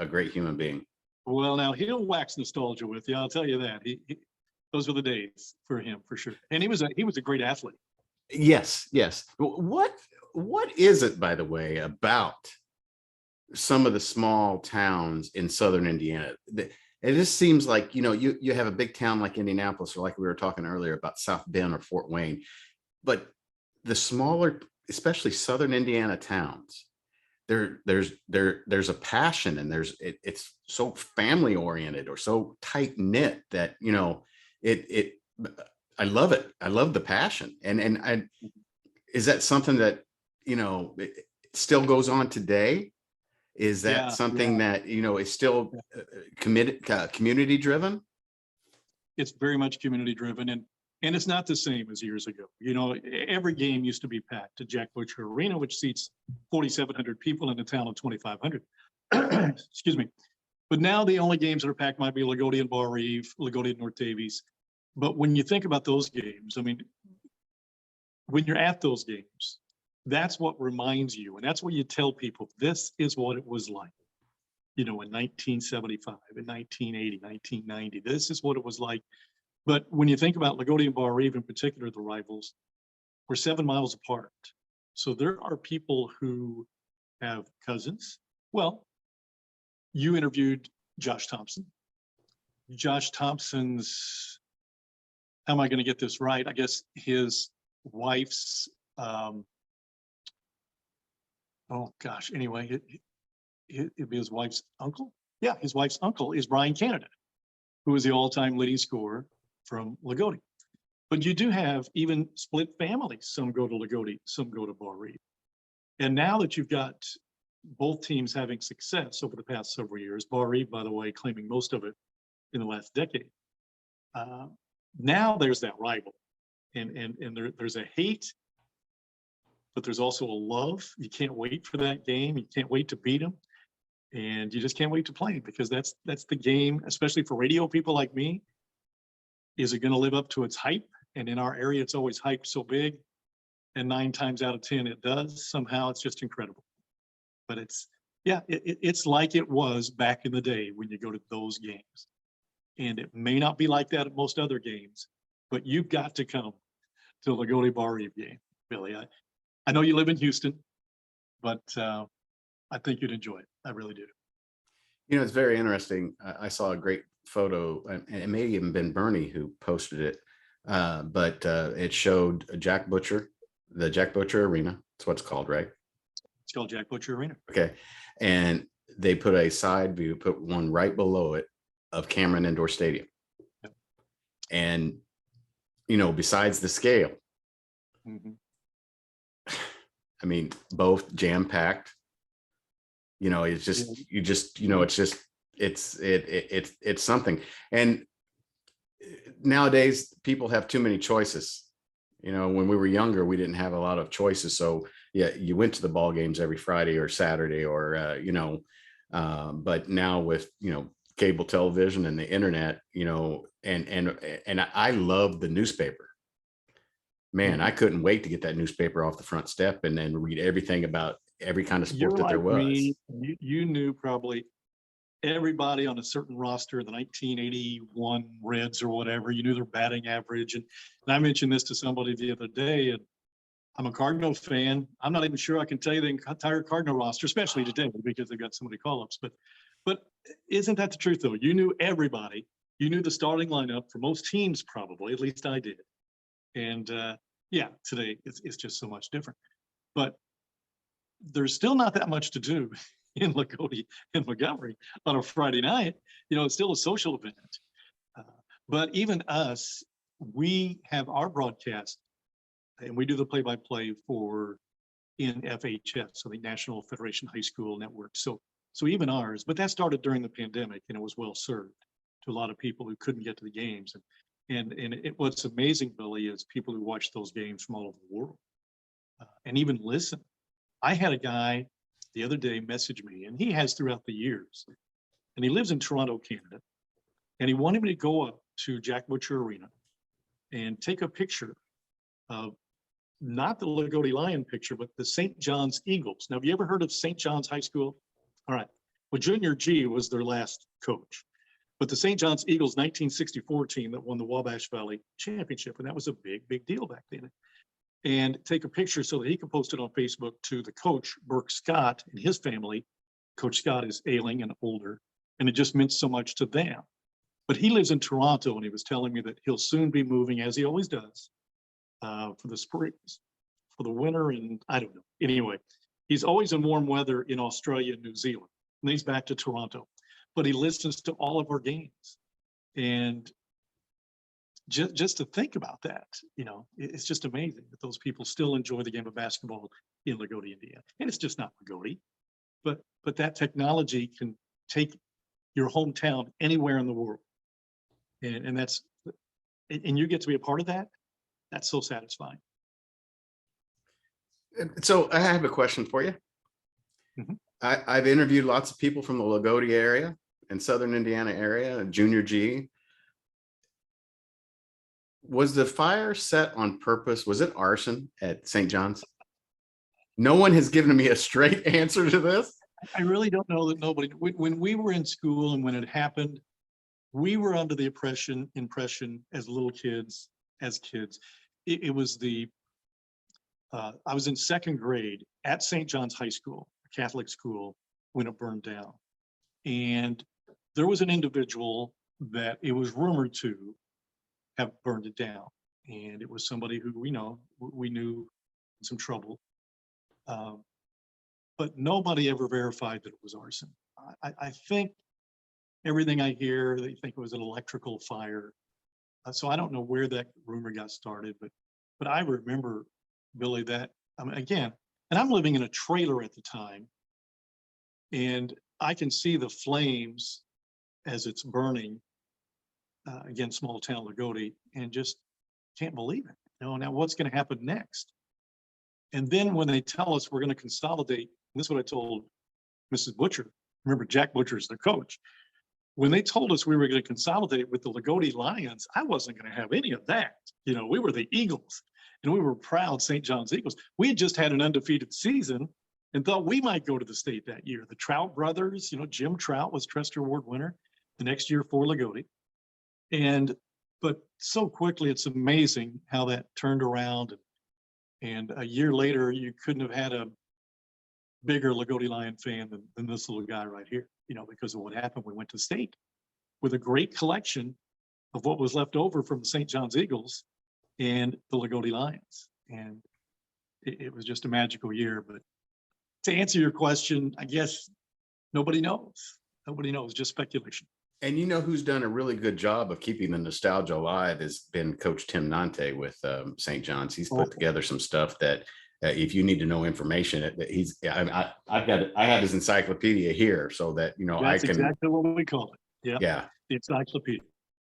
great human being. Well, now he'll wax nostalgia with you. I'll tell you that. Those were the days for him, for sure. And he was a great athlete. Yes. What is it, by the way, about some of the small towns in southern Indiana. It just seems like, you have a big town like Indianapolis, or like we were talking earlier about South Bend or Fort Wayne, but the smaller, especially southern Indiana towns, there's a passion, and it's so family oriented or so tight knit that, it I love it. I love the passion. And is that something that, it still goes on today? Is that Yeah, something yeah. that, is still committed, community driven? It's very much community driven, and it's not the same as years ago. Every game used to be packed to Jack Butcher Arena, which seats 4,700 people in a town of 2,500. Excuse me. But now the only games that are packed might be Loogootee and Bar Eve, Loogootee and North Davies. But when you think about those games, I mean, when you're at those games, that's what reminds you, and that's what you tell people, this is what it was like, in 1975, in 1980, 1990. This is what it was like. But when you think about Loogootee and Bar Eve in particular, the rivals, we're 7 miles apart. So there are people who have cousins. Well, you interviewed Josh Thompson. Josh Thompson's, how am I going to get this right? I guess his wife's, oh gosh, anyway, it'd be his wife's uncle. Yeah, his wife's uncle is Brian Canada, who is the all-time leading scorer from Loogootee. But you do have even split families. Some go to Loogootee, some go to Bar Eve. And now that you've got both teams having success over the past several years, Bar Eve, by the way, claiming most of it in the last decade, now there's that rival. And there's a hate, but there's also a love. You can't wait for that game. You can't wait to beat them. And you just can't wait to play it, because that's the game, especially for radio people like me. Is it going to live up to its hype? And in our area, it's always hyped so big. And 9 times out of 10, it does. Somehow it's just incredible. But it's like it was back in the day when you go to those games. And it may not be like that at most other games, but you've got to come to the Loogootee Bar Eve game, Billy. I know you live in Houston, but I think you'd enjoy it. I really do. It's very interesting. I saw a great photo, and it may have even been Bernie who posted it, but it showed the Jack Butcher Arena. That's what it's called, right? It's called Jack Butcher Arena. Okay. And they put a side view, put one right below it, of Cameron Indoor Stadium. Yep. And, besides the scale, Mm-hmm. I mean, both jam packed. It's just, it's something. And nowadays people have too many choices. When we were younger, we didn't have a lot of choices. So yeah, you went to the ball games every Friday or Saturday, or, but now with, cable television and the internet, and I love the newspaper. Man, I couldn't wait to get that newspaper off the front step and then read everything about every kind of sport that there was. Me, you knew probably everybody on a certain roster, the 1981 Reds or whatever. You knew their batting average. And I mentioned this to somebody the other day, and I'm a Cardinal fan. I'm not even sure I can tell you the entire Cardinal roster, especially today, because they've got so many call-ups. But isn't that the truth, though? You knew everybody. You knew the starting lineup for most teams, probably. At least I did. And yeah, today it's just so much different. But there's still not that much to do in Loogootee and Montgomery on a Friday night. It's still a social event. But even us, we have our broadcast, and we do the play-by-play for NFHS, so the National Federation High School Network. So even ours, but that started during the pandemic, and it was well served to a lot of people who couldn't get to the games. And what's amazing, Billy, is people who watch those games from all over the world and even listen. I had a guy the other day message me, and he has throughout the years, and he lives in Toronto, Canada, and he wanted me to go up to Jack Butcher Arena and take a picture of not the Loogootee Lion picture, but the St. John's Eagles. Now, have you ever heard of St. John's High School? All right. Well, Junior G was their last coach. But the St. John's Eagles 1964 team that won the Wabash Valley Championship, and that was a big, big deal back then. And take a picture so that he could post it on Facebook to the coach, Burke Scott, and his family, Coach Scott is ailing and older, and it just meant so much to them. But he lives in Toronto, and he was telling me that he'll soon be moving, as he always does, for the spring, for the winter, and I don't know. Anyway, he's always in warm weather in Australia and New Zealand, and he's back to Toronto. But he listens to all of our games, and just to think about that, it's just amazing that those people still enjoy the game of basketball in Loogootee, Indiana. And it's just not Loogootee, but that technology can take your hometown anywhere in the world, and that's, and you get to be a part of that. That's so satisfying. So I have a question for you. Mhm. I've interviewed lots of people from the Loogootee area and Southern Indiana area, Junior G. Was the fire set on purpose? Was it arson at St. John's? No one has given me a straight answer to this. I really don't know that nobody, when we were in school and when it happened, we were under the impression as little kids, it was I was in second grade at St. John's High School, a Catholic school, when it burned down. And there was an individual that it was rumored to have burned it down. And it was somebody who we knew in some trouble. But nobody ever verified that it was arson. I think everything I hear, they think it was an electrical fire. So I don't know where that rumor got started, but I remember, Billy, that, I mean, again, and I'm living in a trailer at the time, and I can see the flames as it's burning, again, small town Loogootee, and just can't believe it. Now what's going to happen next? And then when they tell us we're going to consolidate, and this is what I told Mrs. Butcher. Remember, Jack Butcher is the coach. When they told us we were going to consolidate with the Loogootee Lions, I wasn't going to have any of that. We were the Eagles, and we were proud St. John's Eagles. We had just had an undefeated season and thought we might go to the state that year. The Trout brothers, Jim Trout was Trester Award winner the next year for Loogootee. But so quickly, it's amazing how that turned around. And a year later, you couldn't have had a bigger Loogootee Lion fan than this little guy right here, because of what happened. We went to state with a great collection of what was left over from the St. John's Eagles and the Loogootee Lions. And it was just a magical year. But to answer your question, I guess nobody knows. Nobody knows, just speculation. And who's done a really good job of keeping the nostalgia alive has been Coach Tim Nante with St. John's. He's put together some stuff that if you need to know information, I have his encyclopedia here so that That's I can. exactly what we call it. Yeah. The encyclopedia.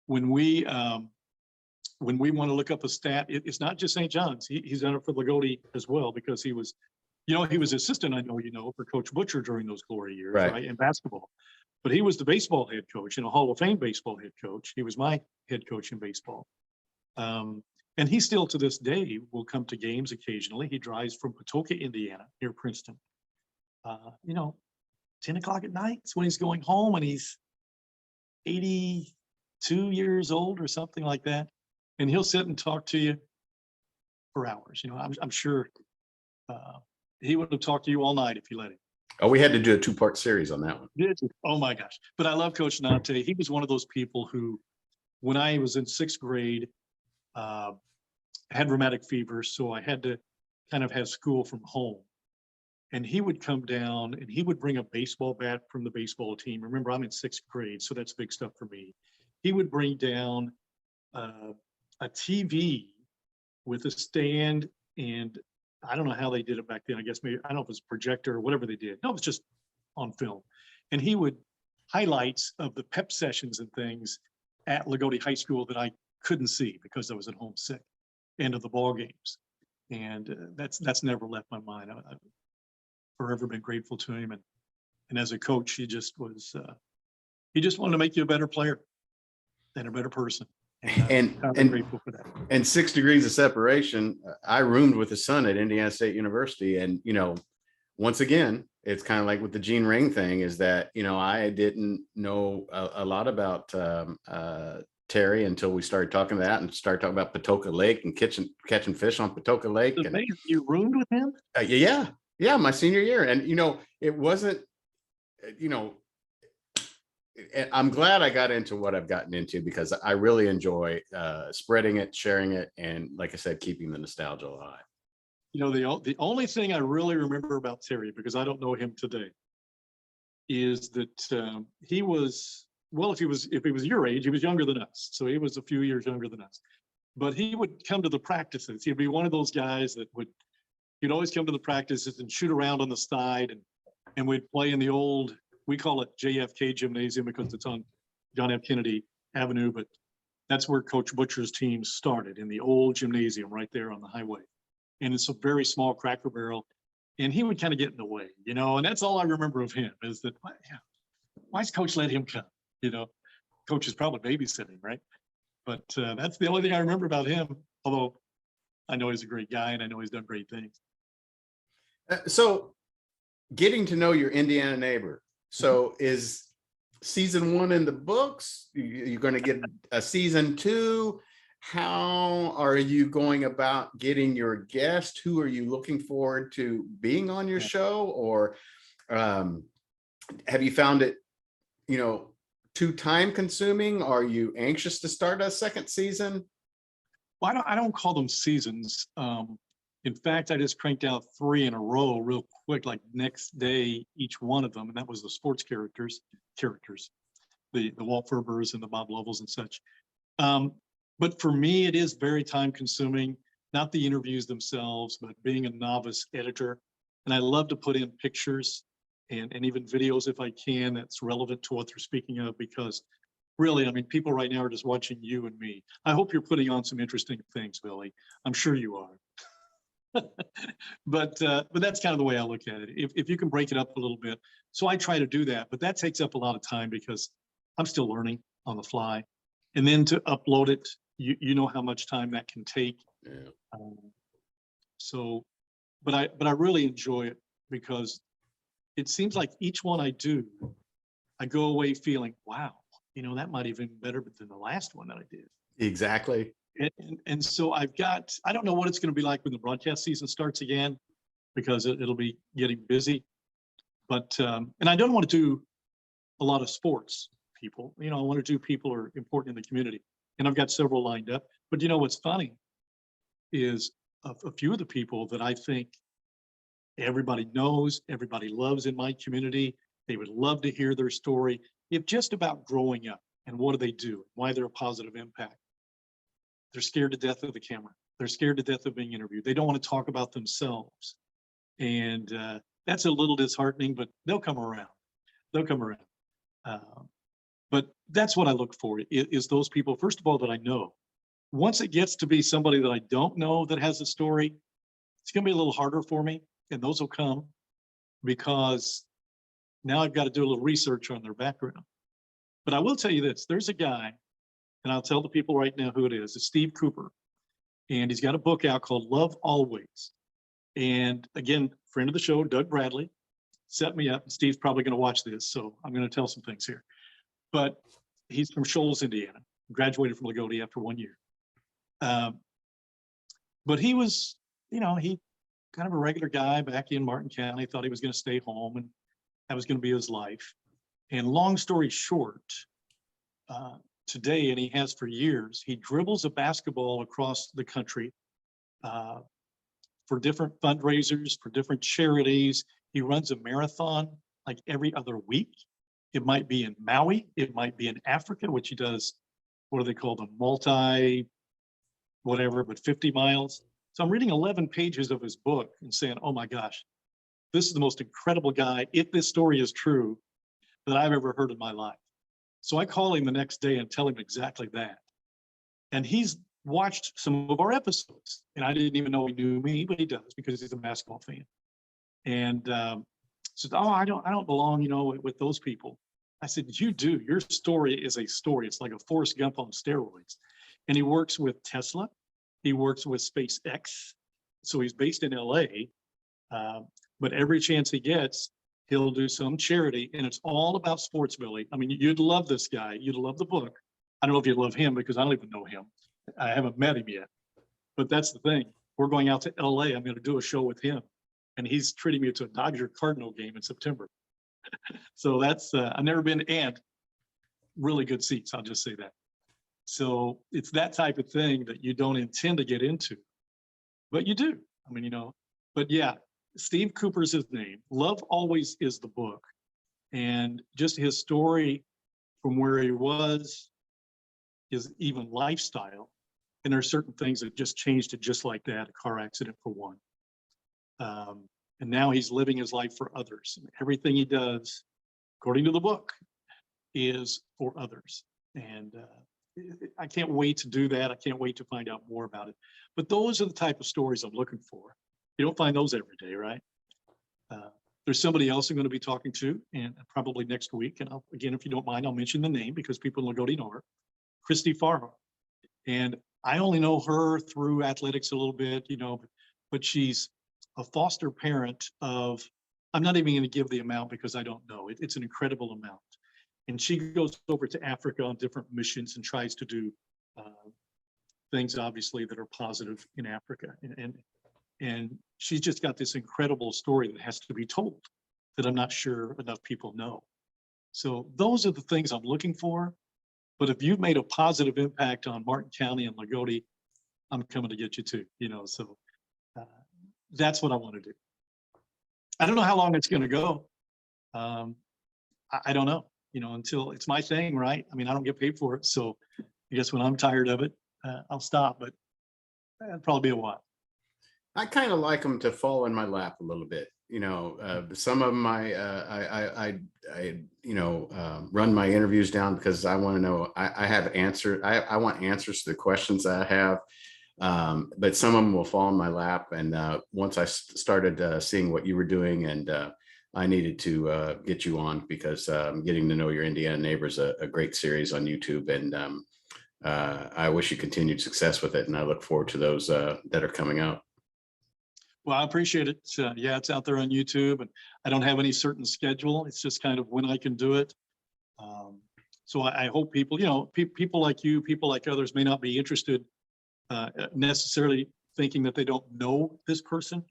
When we want to look up a stat, it's not just St. John's. He's done it for Loogootee as well, because he was assistant, for Coach Butcher during those glory years, right, in basketball. But he was the baseball head coach, Hall of Fame baseball head coach. He was my head coach in baseball. And he still, to this day, will come to games occasionally. He drives from Patoka, Indiana, near Princeton. 10 o'clock at night is when he's going home, and he's 82 years old or something like that. And he'll sit and talk to you for hours. I'm sure he would have talked to you all night if you let him. Oh, we had to do a 2-part series on that one. Oh my gosh. But I love Coach Nante. He was one of those people who, when I was in 6th grade, had rheumatic fever. So I had to kind of have school from home. And he would come down and he would bring a baseball bat from the baseball team. Remember, I'm in 6th grade, so that's big stuff for me. He would bring down a TV with a stand, and I don't know how they did it back then. I guess maybe, I don't know if it was a projector or whatever they did. No, it was just on film. And he would highlights of the pep sessions and things at Loogootee High School that I couldn't see because I was at home sick, and of the ball games. And that's never left my mind. I've forever been grateful to him. And as a coach, he just wanted to make you a better player and a better person. And I'm grateful for that. And 6 degrees of separation. I roomed with his son at Indiana State University. And, once again, it's kind of like with the Gene Ring thing, is that, I didn't know a lot about Terry until we started talking to that and started talking about Patoka Lake and catching fish on Patoka Lake. And, you roomed with him? yeah, my senior year. And, it wasn't, you know, I'm glad I got into what I've gotten into because I really enjoy spreading it, sharing it, and like I said, keeping the nostalgia alive. The only thing I really remember about Terry, because I don't know him today, is that he was, well, if he was your age, he was younger than us. So he was a few years younger than us. But he would come to the practices. He'd be one of those guys that he'd always come to the practices and shoot around on the side, and we'd play in the old, we call it JFK Gymnasium because it's on John F. Kennedy Avenue, but that's where Coach Butcher's team started, in the old gymnasium right there on the highway. And it's a very small Cracker Barrel. And he would kind of get in the way, and that's all I remember of him, is that, why's Coach let him come? Coach is probably babysitting, right? But that's the only thing I remember about him, although I know he's a great guy and I know he's done great things. So getting to know your Indiana neighbor. So is season 1 in the books? You're going to get a season 2? How are you going about getting your guest? Who are you looking forward to being on your show? Or have you found it, too time consuming? Are you anxious to start a second season? Well, I don't call them seasons. In fact, I just cranked out 3 in a row real quick, like next day, each one of them. And that was the sports characters, the Walt Ferbers and the Bob Lovels and such. But for me, it is very time consuming, not the interviews themselves, but being a novice editor. And I love to put in pictures and even videos if I can, that's relevant to what they're speaking of, because really, people right now are just watching you and me. I hope you're putting on some interesting things, Billy. I'm sure you are. But that's kind of the way I look at it. If you can break it up a little bit. So I try to do that, but that takes up a lot of time because I'm still learning on the fly. And then to upload it, you know how much time that can take. Yeah. But I really enjoy it because it seems like each one I do, I go away feeling, wow, that might even be better than the last one that I did. Exactly. And so I don't know what it's going to be like when the broadcast season starts again, because it'll be getting busy. But, and I don't want to do a lot of sports people, I want to do people who are important in the community. And I've got several lined up. But what's funny is a few of the people that I think everybody knows, everybody loves in my community, they would love to hear their story. If just about growing up and what do they do, why they're a positive impact. They're scared to death of the camera. They're scared to death of being interviewed. They don't want to talk about themselves. And that's a little disheartening, but they'll come around. They'll come around. But that's what I look for, is those people, first of all, that I know. Once it gets to be somebody that I don't know that has a story, it's going to be a little harder for me. And those will come because now I've got to do a little research on their background. But I will tell you this, there's a guy, and I'll tell the people right now who it is. It's Steve Cooper. And he's got a book out called Love Always. And again, friend of the show, Doug Bradley, set me up. Steve's probably going to watch this, so I'm going to tell some things here. But he's from Shoals, Indiana, graduated from Loogootee after 1 year. But he was, he kind of a regular guy back in Martin County, thought he was going to stay home and that was going to be his life. And long story short, today, and he has for years, he dribbles a basketball across the country for different fundraisers, for different charities. He runs a marathon like every other week. It might be in Maui. It might be in Africa, which he does, what do they call them? Whatever, but 50 miles. So I'm reading 11 pages of his book and saying, oh my gosh, this is the most incredible guy, if this story is true, that I've ever heard in my life. So I call him the next day and tell him exactly that. And he's watched some of our episodes. And I didn't even know he knew me, but he does because he's a basketball fan. And said, oh, I don't belong, with those people. I said, you do. Your story is a story. It's like a Forrest Gump on steroids. And he works with Tesla. He works with SpaceX. So he's based in LA. But every chance he gets, he'll do some charity. And it's all about sports, Billy. You'd love this guy. You'd love the book. I don't know if you'd love him because I don't even know him. I haven't met him yet. But that's the thing. We're going out to LA. I'm going to do a show with him. And he's treating me to a Dodger Cardinal game in September. So that's, I've never been, and really good seats. I'll just say that. So it's that type of thing that you don't intend to get into, but you do. I mean, but yeah, Steve Cooper's his name. Love Always is the book. And just his story from where he was, his even lifestyle. And there are certain things that just changed it just like that, a car accident for one. And now he's living his life for others. And everything he does, according to the book, is for others. And I can't wait to do that. I can't wait to find out more about it. But those are the type of stories I'm looking for. You don't find those every day, right? There's somebody else I'm going to be talking to, and probably next week. And again, if you don't mind, I'll mention the name because people in Loogootee know her, Christy Farhar. And I only know her through athletics a little bit, but she's a foster parent of, I'm not even going to give the amount because I don't know. It's an incredible amount. And she goes over to Africa on different missions and tries to do things, obviously, that are positive in Africa. And she's just got this incredible story that has to be told that I'm not sure enough people know. So those are the things I'm looking for. But if you've made a positive impact on Martin County and Loogootee, I'm coming to get you too, so that's what I want to do. I don't know how long it's going to go. I don't know, until it's my thing, right? I mean, I don't get paid for it. So I guess when I'm tired of it, I'll stop, but it'll probably be a while. I kind of like them to fall in my lap a little bit. Some of them I run my interviews down because I want to know, I have answers. I want answers to the questions that I have. But some of them will fall in my lap. And once I started seeing what you were doing, and I needed to get you on because Getting to Know Your Indiana Neighbors, a great series on YouTube. And I wish you continued success with it. And I look forward to those that are coming up. Well, I appreciate it. Yeah, it's out there on YouTube, and I don't have any certain schedule. It's just kind of when I can do it. So I hope people, people like you, people like others may not be interested necessarily thinking that they don't know this person.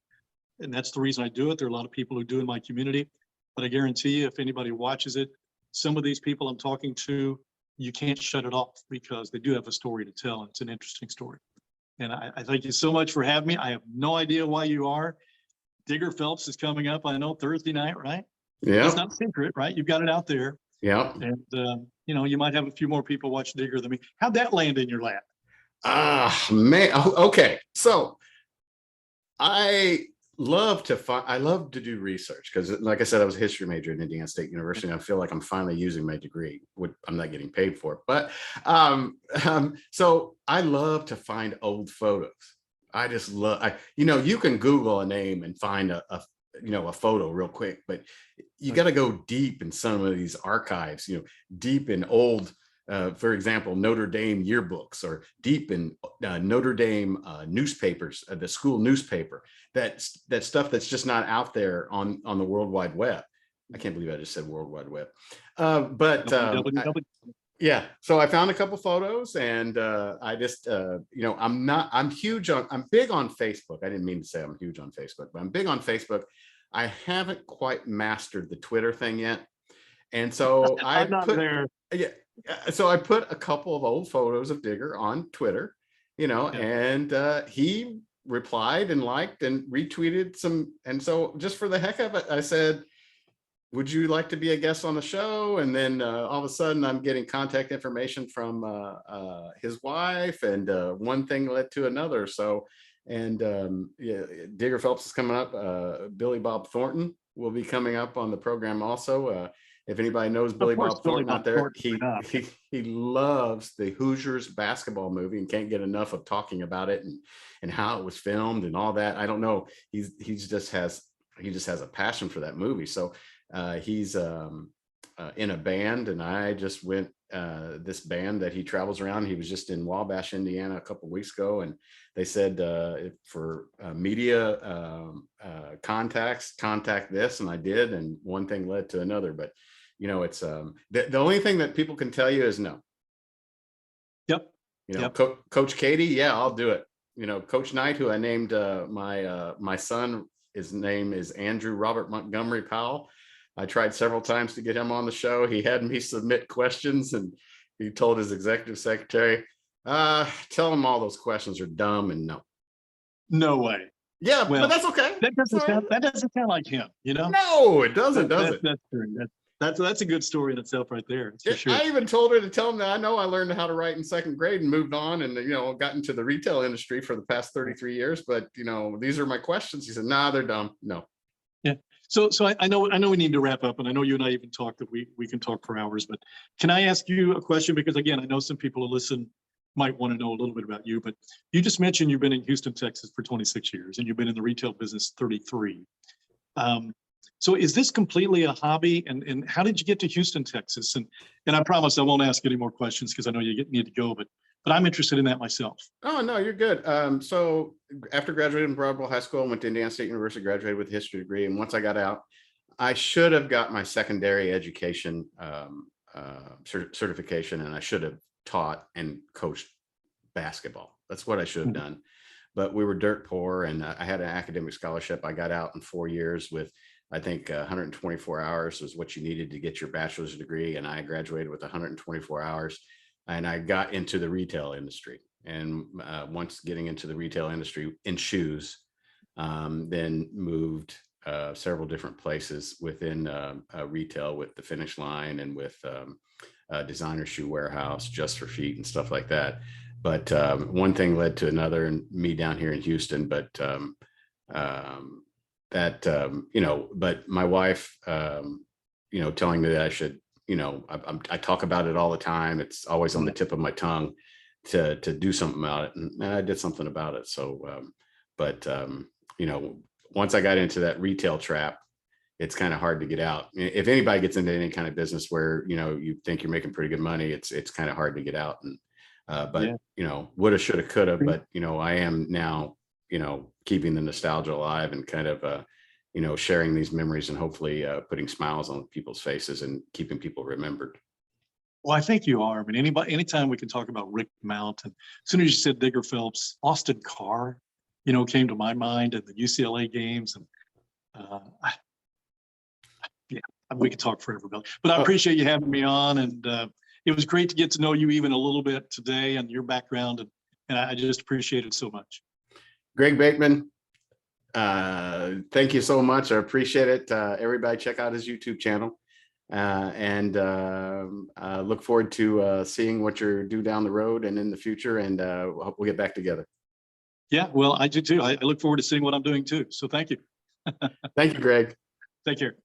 And that's the reason I do it. There are a lot of people who do in my community, but I guarantee you, if anybody watches it, some of these people I'm talking to, you can't shut it off because they do have a story to tell. And it's an interesting story. And I thank you so much for having me. I have no idea why you are. Digger Phelps is coming up, I know, Thursday night, right? Yeah. It's not a secret, right? You've got it out there. Yeah. And, you might have a few more people watch Digger than me. How'd that land in your lap? Man. Okay. So I love to do research because, like I said, I was a history major at Indiana State University. And I feel like I'm finally using my degree. I'm not getting paid for it, but so I love to find old photos. I just love, you can Google a name and find a photo real quick, but you got to go deep in some of these archives, deep in old, for example, Notre Dame yearbooks, or deep in Notre Dame newspapers, the school newspaper, that stuff that's just not out there on the World Wide Web. I can't believe I just said World Wide Web. Yeah, so I found a couple photos, and I just, I'm big on Facebook. I didn't mean to say I'm huge on Facebook, but I'm big on Facebook. I haven't quite mastered the Twitter thing yet. And so I'm not there. Yeah. So I put a couple of old photos of Digger on Twitter, and he replied and liked and retweeted some. And so just for the heck of it, I said, would you like to be a guest on the show? And then all of a sudden I'm getting contact information from his wife, and one thing led to another. So, and yeah, Digger Phelps is coming up. Billy Bob Thornton will be coming up on the program also. If anybody knows Billy Bob Thornton out there, he loves the Hoosiers basketball movie and can't get enough of talking about it and how it was filmed and all that. I don't know. He just has a passion for that movie. So he's in a band, and I just went this band that he travels around. He was just in Wabash, Indiana a couple of weeks ago, and they said for media contacts, contact this, and I did, and one thing led to another. But it's the only thing that people can tell you is no. Yep. Coach Katie, yeah, I'll do it. Coach Knight, who I named my son, his name is Andrew Robert Montgomery Powell. I tried several times to get him on the show. He had me submit questions, and he told his executive secretary, tell him all those questions are dumb and no. No way. Yeah, Well, but that's okay. that doesn't sound like him, you know? No, it doesn't, does it? That's true. That's a good story in itself right there. That's for sure. I even told her to tell him that I know I learned how to write in second grade and moved on and, got into the retail industry for the past 33 years. But, these are my questions. He said, nah, they're dumb. No. Yeah. So I know we need to wrap up, and I know you and I even talked that we can talk for hours, but can I ask you a question? Because again, I know some people who listen might want to know a little bit about you, but you just mentioned you've been in Houston, Texas for 26 years, and you've been in the retail business 33. So is this completely a hobby? And how did you get to Houston, Texas? And I promise I won't ask any more questions because I know you need to go, but I'm interested in that myself. Oh, no, you're good. So after graduating from Broadwell High School, I went to Indiana State University, graduated with a history degree. And once I got out, I should have got my secondary education certification, and I should have taught and coached basketball. That's what I should have done. But we were dirt poor, and I had an academic scholarship. I got out in 4 years with, I think, 124 hours was what you needed to get your bachelor's degree. And I graduated with 124 hours, and I got into the retail industry. And once getting into the retail industry in shoes, then moved several different places within retail with the Finish Line and with Designer Shoe Warehouse, Just for Feet and stuff like that. But one thing led to another, and me down here in Houston. But but my wife, telling me that I should, I talk about it all the time. It's always on the tip of my tongue to do something about it, and I did something about it. So, once I got into that retail trap, it's kind of hard to get out. If anybody gets into any kind of business where, you think you're making pretty good money, it's kind of hard to get out. And, woulda, shoulda, coulda, but, I am now, keeping the nostalgia alive and kind of, sharing these memories and hopefully putting smiles on people's faces and keeping people remembered. Well, I think you are. I mean, anytime we can talk about Rick Mount, and as soon as you said Digger Phelps, Austin Carr, came to my mind at the UCLA games. And we could talk forever about it. But I appreciate you having me on, and it was great to get to know you even a little bit today and your background, and I just appreciate it so much. Greg Bateman, thank you so much. I appreciate it. Everybody check out his YouTube channel, and look forward to seeing what you're do down the road and in the future, and hope we'll get back together. Yeah, well, I do too. I look forward to seeing what I'm doing too. So thank you. Thank you, Greg. Take care.